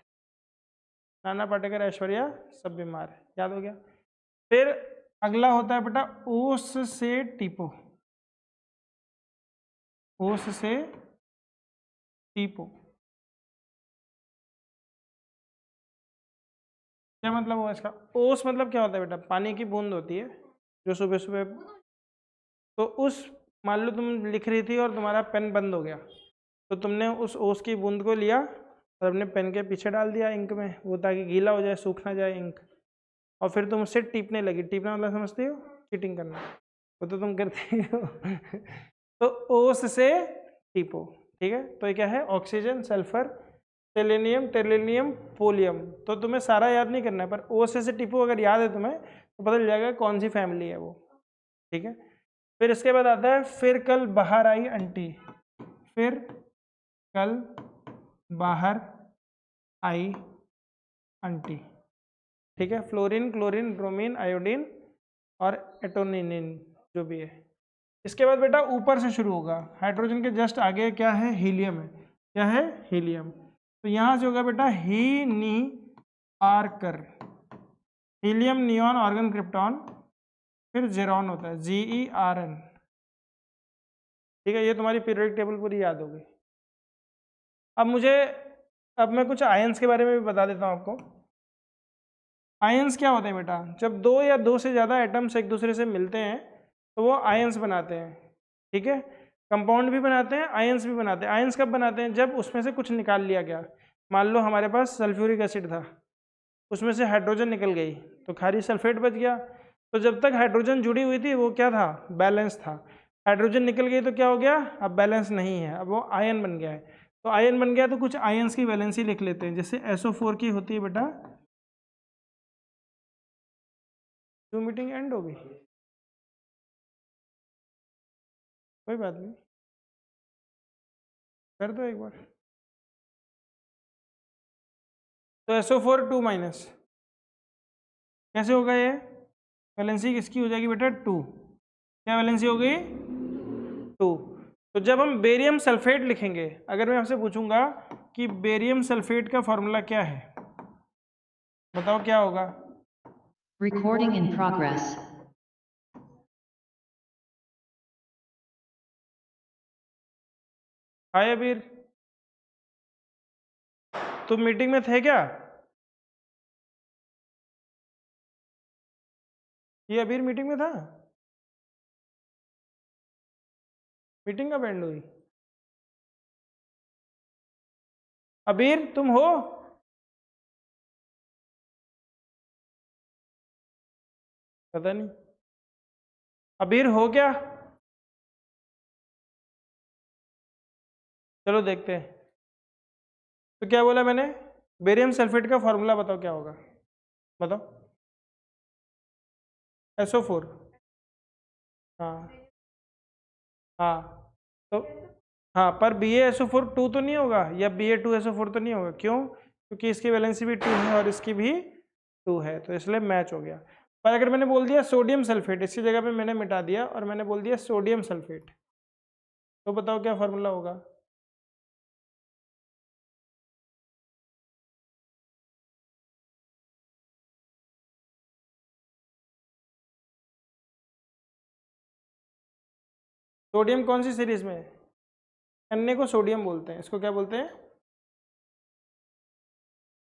नाना पाटेकर ऐश्वर्या सब बीमार, याद हो गया। फिर अगला होता है बेटा ओस से टीपो, ओस से टीपो, क्या मतलब हुआ इसका, ओस मतलब क्या होता है बेटा पानी की बूंद होती है जो सुबह सुबह, तो उस मान लो तुम लिख रही थी और तुम्हारा पेन बंद हो गया, तो तुमने उस ओस की बूंद को लिया और अपने पेन के पीछे डाल दिया इंक में, वो ताकि गीला हो जाए, सूख ना जाए इंक, और फिर तुम उससे टीपने लगी, टीपना मतलब समझती हो चीटिंग करना, वो तो तुम करती हो तो ओस से टिपो, ठीक है। तो ये क्या है, ऑक्सीजन, सल्फर, सेलेनियम, टेरिलियम, पोलियम। तो तुम्हें सारा याद नहीं करना है, पर ओस से टिपो अगर याद है तुम्हें तो पता चल जाएगा कौन सी फैमिली है वो, ठीक है। फिर इसके बाद आता है फिर कल बाहर आई आंटी, फिर कल बाहर आई आंटी, ठीक है। फ्लोरीन, क्लोरीन, ब्रोमीन, आयोडीन और एटोनिन जो भी है। इसके बाद बेटा ऊपर से शुरू होगा, हाइड्रोजन के जस्ट आगे क्या है, हीलियम है। क्या है, हीलियम। तो यहां से होगा बेटा ही नी आर कर, हीलियम, नियॉन, ऑर्गन, क्रिप्टॉन, फिर जेरॉन होता है, GeRN, ठीक है। ये तुम्हारी पीरियोडिक टेबल पूरी याद हो गई। अब मैं कुछ आयंस के बारे में भी बता देता हूँ आपको। आयंस क्या होते हैं बेटा, जब दो या दो से ज़्यादा एटम्स एक दूसरे से मिलते हैं तो वो आयंस बनाते हैं, ठीक है। कंपाउंड भी बनाते हैं, आयंस भी बनाते हैं। आयंस कब बनाते हैं, जब उसमें से कुछ निकाल लिया गया। मान लो हमारे पास सल्फ्यूरिक एसिड था, उसमें से हाइड्रोजन निकल गई तो खारी सल्फेट बच गया। तो जब तक हाइड्रोजन जुड़ी हुई थी वो क्या था, बैलेंस था। हाइड्रोजन निकल गई तो क्या हो गया, अब बैलेंस नहीं है, अब वो आयन बन गया है। तो आयन बन गया तो कुछ आयंस की वैलेंसी लिख लेते हैं, जैसे SO4 की होती है बेटा, जो मीटिंग एंड हो गई, कोई बात नहीं, कर दो एक बार। तो SO4 2- कैसे होगा ये, वैलेंसी किसकी हो जाएगी बेटा, 2। क्या वैलेंसी हो गई, 2। तो जब हम बेरियम सल्फेट लिखेंगे, अगर मैं आपसे पूछूंगा कि बेरियम सल्फेट का फॉर्मूला क्या है, बताओ क्या होगा। Recording in progress. हाय अबीर, तुम मीटिंग में थे क्या, ये अबीर मीटिंग में था, मीटिंग कब एंड हुई, अबीर तुम हो, पता नहीं, अबीर हो क्या, चलो देखते हैं। तो क्या बोला मैंने, बेरियम सल्फेट का फॉर्मूला बताओ क्या होगा, बताओ। SO4, हाँ हाँ, तो हाँ, पर BaSO4 2 तो नहीं होगा, या Ba2SO4 तो नहीं होगा, क्यों, क्योंकि इसकी वैलेंसी भी 2 है और इसकी भी 2 है, तो इसलिए मैच हो गया। पर अगर मैंने बोल दिया सोडियम सल्फेट, इसकी जगह पे मैंने मिटा दिया और मैंने बोल दिया सोडियम सल्फेट, तो बताओ क्या फॉर्मूला होगा। सोडियम कौन सी सीरीज में, Na को सोडियम बोलते हैं, इसको क्या बोलते हैं,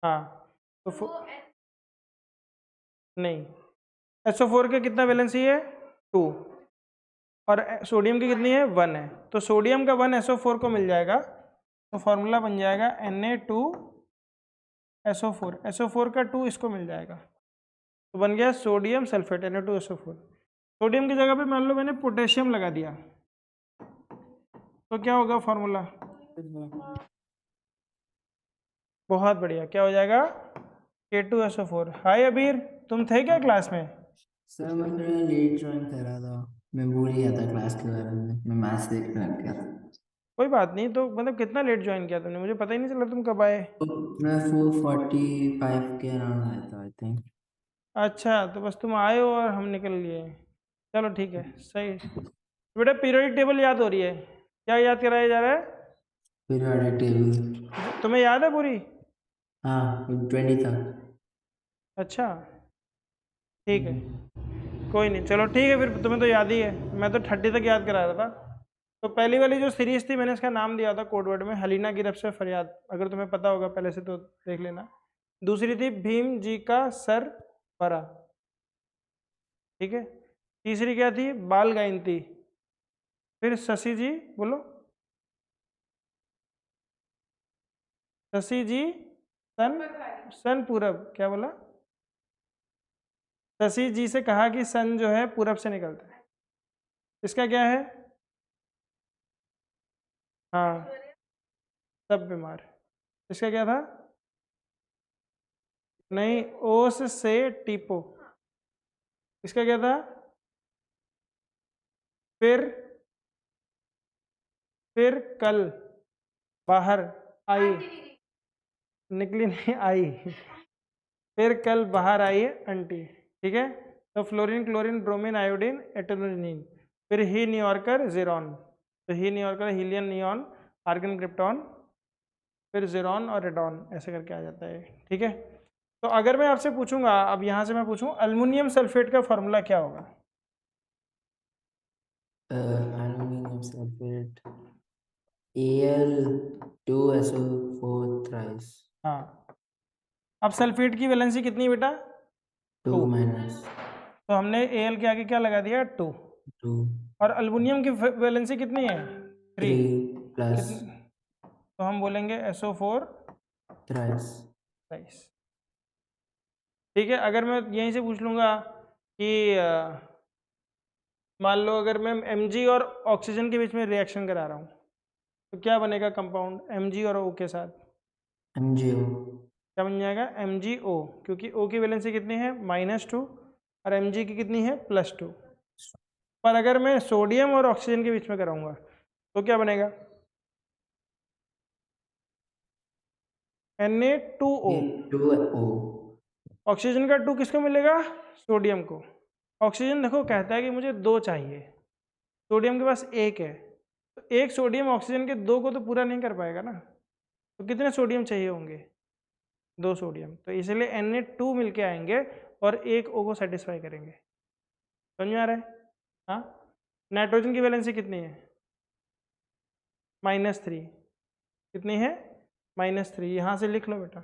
हाँ, तो नहीं, SO4 के कितना वैलेंसी है, 2, और सोडियम की कितनी है, 1 है। तो सोडियम का 1 SO4 को मिल जाएगा, तो फॉर्मूला बन जाएगा Na2SO4, SO4 का 2 इसको मिल जाएगा, तो बन गया सोडियम सल्फेट, Na2SO4। सोडियम की जगह पे मान लो मैंने पोटेशियम लगा दिया, तो क्या होगा फॉर्मूला, बहुत बढ़िया, क्या हो जाएगा, K2SO4। हाय अबीर, तुम थे क्या क्लास में, सर मैं थोड़ा लेट ज्वाइन कर रहा था, मैं भूल गया था क्लास के बारे में, मैं मैथ्स देखने लग गया था। कोई बात नहीं, तो मतलब कितना लेट ज्वाइन किया तुमने, मुझे पता ही नहीं चला तुम कब आए। तो मैं 4:45 के अराउंड आया था आई थिंक। अच्छा, तो बस तुम आए हो और हम निकल लिए, चलो ठीक है, सही। बेटा पीरियोडिक टेबल याद हो रही है, क्या याद कराया जा रहा है, पीरियोडिक टेबल, तुम्हें याद है पूरी, हाँ 20 तक। अच्छा ठीक है, कोई नहीं, चलो ठीक है, फिर तुम्हें तो याद ही है, मैं तो 30 तक याद करा रहा था। तो पहली वाली जो सीरीज थी मैंने इसका नाम दिया था कोडवर्ड में, हलीना गिरफ्त से फरियाद, अगर तुम्हें पता होगा पहले से तो देख लेना। दूसरी थी भीम जी का सर परा, ठीक है। तीसरी क्या थी, बाल गायंती, फिर शशि जी, बोलो, शशि जी सन सन पूरब, क्या बोला, शशि जी से कहा कि सन जो है पूरब से निकलता है, इसका क्या है, हाँ, सब बीमार। इसका क्या था? नहीं, ओस से टीपो। इसका क्या था? फिर कल बाहर आई, निकली नहीं आई। फिर कल बाहर आई आंटी। ठीक है, तो फ्लोरीन, क्लोरीन, ब्रोमीन, आयोडीन, एटोनिन। फिर ही न्यूयॉर्कर, जीरॉन। तो ही न्यूयॉर्कर, हीलियन, नियॉन, आर्गन, क्रिप्टॉन, फिर जीरॉन और रेडॉन, ऐसे करके आ जाता है। ठीक है, तो अगर मैं आपसे पूछूंगा, अब यहाँ से मैं पूछूं, अल्युमिनियम सल्फेट का फॉर्मूला क्या होगा? एल्युमिनियम सल्फेट Al2SO4 thrice हाँ, अब सल्फेट की वैलेंसी कितनी बेटा? 2 2। minus तो हमने Al के आगे क्या लगा दिया? 2। 2 और अल्युमिनियम की वैलेंसी कितनी है? 3। 3 plus कितनी? तो हम बोलेंगे SO4 thrice राइस। ठीक है, अगर मैं यहीं से पूछ लूँगा कि मान लो अगर मैं Mg और ऑक्सीजन के बीच में रिएक्शन करा रहा हूँ, तो क्या बनेगा कंपाउंड Mg और O के साथ? MgO क्या बन जाएगा? MgO, क्योंकि O की वैलेंसी कितनी है? -2 और Mg की कितनी है? +2। पर अगर मैं सोडियम और ऑक्सीजन के बीच में कराऊंगा तो क्या बनेगा? Na2O। ये 2O ऑक्सीजन का 2 किसको मिलेगा? सोडियम को। ऑक्सीजन देखो कहता है कि मुझे 2 चाहिए, सोडियम के पास 1 है, तो एक सोडियम ऑक्सीजन के 2 को तो पूरा नहीं कर पाएगा ना। तो कितने सोडियम चाहिए होंगे? 2 सोडियम, तो इसलिए Na2 मिलके आएंगे और एक O को सेटिस्फाई करेंगे। समझ में आ रहा है? हाँ, नाइट्रोजन की वैलेंसी कितनी है? -3। कितनी है? -3। यहाँ से लिख लो बेटा,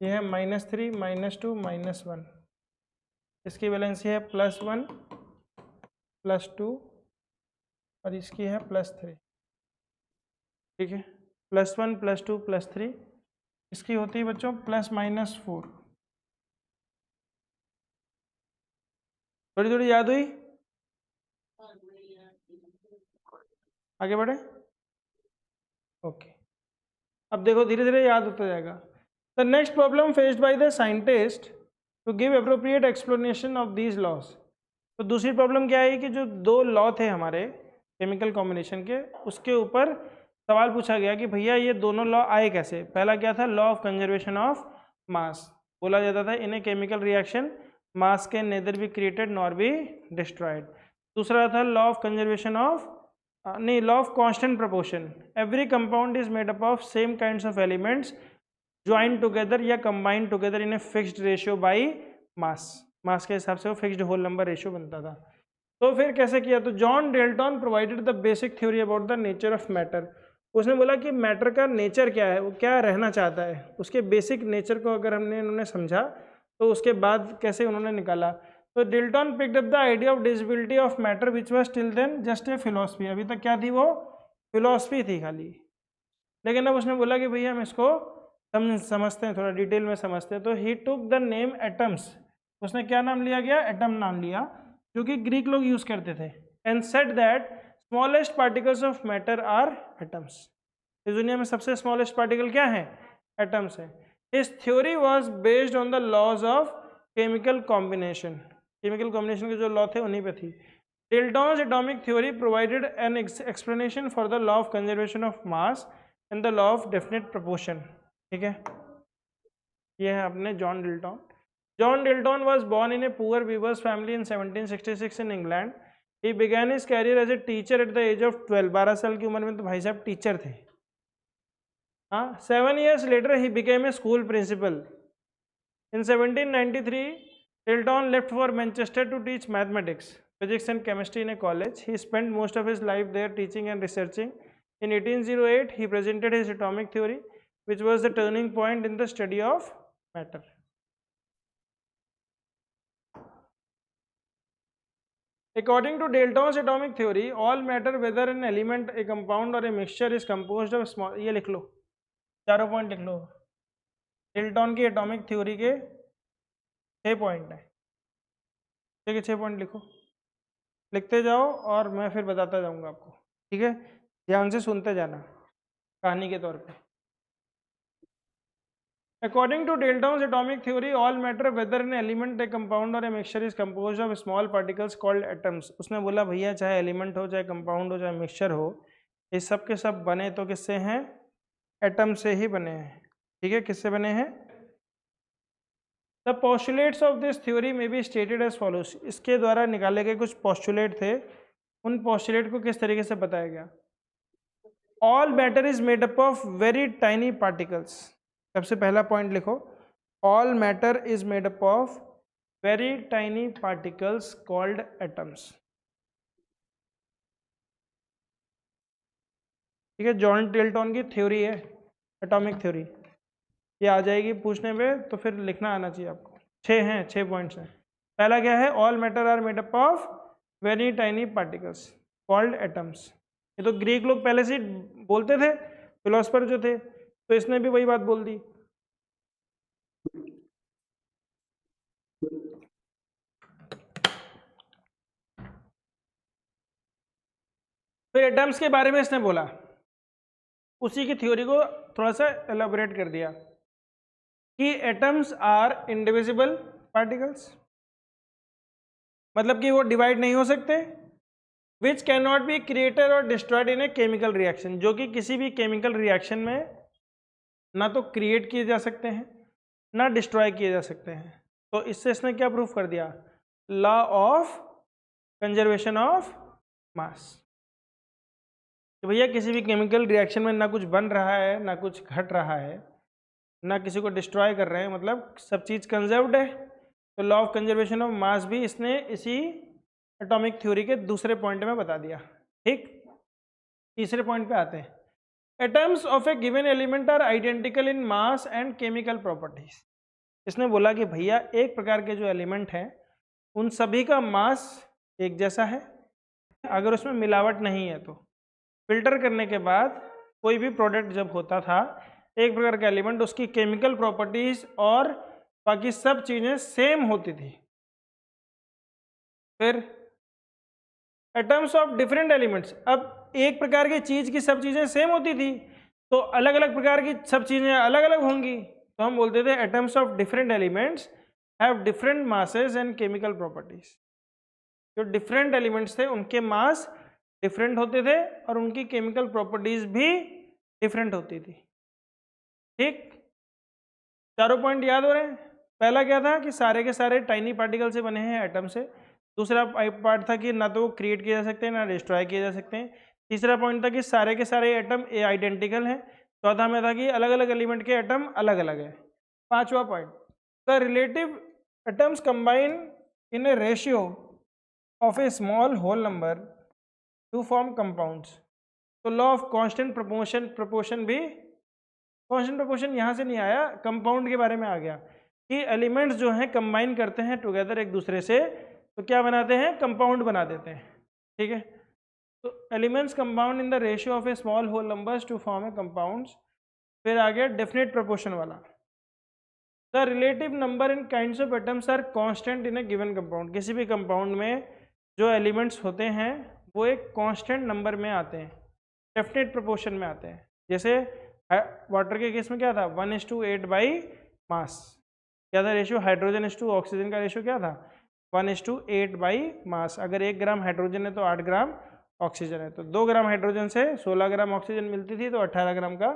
ये है -3, -2, -1। इसकी वैलेंसी है +1, +2 और इसकी है +3। ठीक है, +1, +2, +3, इसकी होती है बच्चों +-4। थोड़ी थोड़ी याद हुई? आगे बढ़े? ओके, अब देखो धीरे धीरे याद होता जाएगा। The next problem faced by the scientist to give appropriate explanation of these laws. तो दूसरी प्रॉब्लम क्या है कि जो 2 लॉ थे हमारे केमिकल कॉम्बिनेशन के, उसके ऊपर सवाल पूछा गया कि भैया ये दोनों लॉ आए कैसे। पहला क्या था? Law of conservation of mass. बोला जाता था in a chemical reaction mass can neither be created nor be destroyed. दूसरा था लॉ ऑफ कंजर्वेशन ऑफ नहीं, law of constant proportion. Every compound is made up of same kinds of elements join together या combine together in a fixed ratio by mass. Mass के हिसाब से वो fixed whole number ratio बनता था। तो फिर कैसे किया? तो John Dalton provided the basic theory about the nature of matter. उसने बोला कि मैटर का नेचर क्या है, वो क्या रहना चाहता है, उसके बेसिक नेचर को अगर उन्होंने समझा तो उसके बाद कैसे उन्होंने निकाला। तो Dalton picked up the idea of divisibility of matter which was till then just a philosophy. अभी तक क्या थी? वो फिलोसफी थी खाली। लेकिन अब उसने बोला कि भैया हम इसको समझते हैं, थोड़ा डिटेल में समझते हैं। तो ही टुक द नेम एटम्स। उसने क्या नाम लिया गया? एटम नाम लिया, जो कि ग्रीक लोग यूज करते थे। And said that smallest particles of matter are atoms. इस दुनिया में सबसे स्मॉलेस्ट पार्टिकल क्या है? एटम्स है। His theory was based on the laws of chemical combination. Chemical combination के जो लॉ थे उन्हीं पे थी। Dalton's atomic theory provided an explanation for the law of conservation of mass and the law of definite proportion। ठीक है, ये है अपने John Dalton. John Dalton was born in a poor weaver's family in 1766 in England. He began his career as a teacher at the age of 12। 12 साल की उम्र में तो भाई साहब टीचर थे। हाँ, 7 years later he became a school principal। In 1793 Dalton left for Manchester to teach mathematics, physics and chemistry in a college. He spent most of his life there teaching and researching. In 1808 he presented his atomic theory, which was the turning point in the study of matter। According to Dalton's atomic theory, all matter, whether an element, a compound or a mixture, is composed of small। ये लिख लो, चारों point लिख लो। Dalton की atomic theory के 6 point है। ठीक है, 6 point लिखो, लिखते जाओ और मैं फिर बताता जाऊंगा आपको। ठीक है, ध्यान से सुनते जाना कहानी के तौर पे। According to Dalton's atomic theory, all matter, whether an element, a compound or a mixture, is composed of small particles called atoms. उसने बोला भैया चाहे एलिमेंट हो, चाहे कंपाउंड हो, चाहे मिक्सचर हो, ये सब के सब बने तो किससे हैं? एटम से ही बने हैं। ठीक है, किससे बने हैं? The postulates of this theory may be stated as follows. इसके द्वारा निकाले गए कुछ पोस्टुलेट थे, उन पोस्टुलेट को किस तरीके से बताया गया? All matter is made up of very tiny particles. सबसे पहला पॉइंट लिखो, all matter is made up of very tiny particles called atoms. ठीक है, जॉन डेल्टन की थ्योरी है एटॉमिक थ्योरी, ये आ जाएगी पूछने में तो फिर लिखना आना चाहिए आपको। 6 पॉइंट्स हैं। पहला क्या है? All matter are made up of very tiny particles called atoms. ये तो ग्रीक लोग पहले से बोलते थे, फिलोसफर जो थे, तो इसने भी वही बात बोल दी। फिर एटम्स के बारे में इसने बोला, उसी की थ्योरी को थोड़ा सा एलाबोरेट कर दिया कि एटम्स आर इंडिविजिबल पार्टिकल्स, मतलब कि वो डिवाइड नहीं हो सकते, which can not be created और destroyed in a chemical reaction, जो कि किसी भी केमिकल रिएक्शन में ना तो क्रिएट किए जा सकते हैं ना डिस्ट्रॉय किए जा सकते हैं। तो इससे इसने क्या प्रूफ कर दिया? लॉ ऑफ कंजर्वेशन ऑफ मास। तो भैया किसी भी केमिकल रिएक्शन में ना कुछ बन रहा है ना कुछ घट रहा है ना किसी को डिस्ट्रॉय कर रहे हैं, मतलब सब चीज़ कंजर्व्ड है। तो लॉ ऑफ कंजर्वेशन ऑफ मास भी इसने इसी एटॉमिक थ्योरी के दूसरे पॉइंट में बता दिया। ठीक, तीसरे पॉइंट पे आते हैं। Atoms of a given element are identical in mass and chemical properties. इसने बोला कि भैया एक प्रकार के जो एलिमेंट हैं उन सभी का मास एक जैसा है, अगर उसमें मिलावट नहीं है तो। फिल्टर करने के बाद कोई भी प्रोडक्ट जब होता था, एक प्रकार का एलिमेंट, उसकी केमिकल प्रॉपर्टीज और बाकी सब चीज़ें सेम होती थी। फिर एटम्स ऑफ डिफरेंट एलिमेंट्स, अब एक प्रकार की चीज़ की सब चीज़ें सेम होती थी तो अलग अलग प्रकार की सब चीज़ें अलग अलग होंगी, तो हम बोलते थे atoms of different elements have different masses and chemical properties. जो डिफरेंट एलिमेंट्स थे उनके मास डिफरेंट होते थे और उनकी केमिकल प्रॉपर्टीज भी डिफरेंट होती थी। ठीक, चारों पॉइंट याद हो रहे हैं? पहला क्या था कि सारे के सारे टाइनी पार्टिकल से बने हैं, एटम से। दूसरा पार्ट था कि ना तो क्रिएट किए जा सकते हैं ना डिस्ट्रॉय किए जा सकते हैं। तीसरा पॉइंट था कि सारे के सारे एटम आइडेंटिकल हैं। चौथा में था कि अलग अलग एलिमेंट के एटम अलग अलग है। पांचवा point, the relative atoms combine in a ratio of a small whole number to form compounds. तो लॉ ऑफ कांस्टेंट प्रोपोर्शन भी, कांस्टेंट प्रोपोर्शन यहाँ से नहीं आया, कंपाउंड के बारे में आ गया कि एलिमेंट्स जो हैं कंबाइन करते हैं टुगेदर एक दूसरे से, तो क्या बनाते हैं? कंपाउंड बना देते हैं। ठीक है, तो elements compound in the ratio of a small whole numbers to form a compounds. फिर आ गया डेफिनेट प्रोपोर्शन वाला, the relative number in kinds of atoms are constant in a given compound. किसी भी कंपाउंड में जो एलिमेंट्स होते हैं वो एक कांस्टेंट नंबर में आते हैं, डेफिनेट प्रोपोर्शन में आते हैं। जैसे वाटर के केस में क्या था? 1:8 बाई मास। क्या था ratio? Hydrogen is to oxygen का रेशियो क्या था? 1:8 बाई मास। अगर 1 ग्राम हाइड्रोजन है तो 8 ग्राम ऑक्सीजन है, तो 2 ग्राम हाइड्रोजन से 16 ग्राम ऑक्सीजन मिलती थी, तो 18 ग्राम का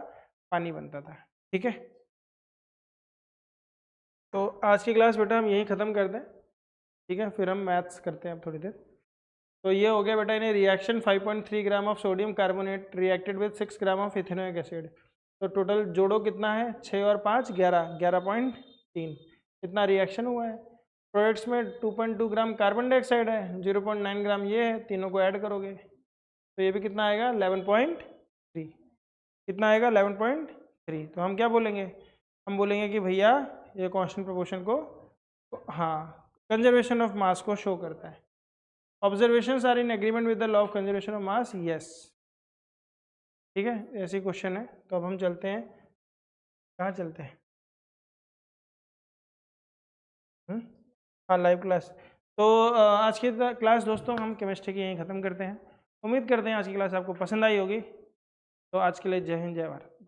पानी बनता था। ठीक है, तो आज की क्लास बेटा हम यही ख़त्म कर दें। ठीक है, फिर हम मैथ्स करते हैं अब थोड़ी देर। तो ये हो गया बेटा in reaction 5.3 gram of sodium carbonate reacted with 6 gram of ethanoic acid. तो टोटल जोड़ो कितना है? 6 और 5 11, 11.3 इतना रिएक्शन हुआ है। प्रोडक्ट्स में 2.2 ग्राम कार्बन डाइऑक्साइड है, 0.9 ग्राम ये है, तीनों को ऐड करोगे तो ये भी कितना आएगा? 11.3। कितना आएगा? 11.3। तो हम क्या बोलेंगे? हम बोलेंगे कि भैया ये कांस्टेंट प्रोपोर्शन को, हाँ, कंजर्वेशन ऑफ मास को शो करता है। Observations are in agreement with the law of conservation of mass, yes. ठीक है, ऐसे क्वेश्चन है। तो अब हम चलते हैं, कहाँ चलते हैं? हाँ, लाइव क्लास। तो आज की क्लास दोस्तों हम केमिस्ट्री की यहीं ख़त्म करते हैं। उम्मीद करते हैं आज की क्लास आपको पसंद आई होगी। तो आज के लिए जय हिंद जय भारत।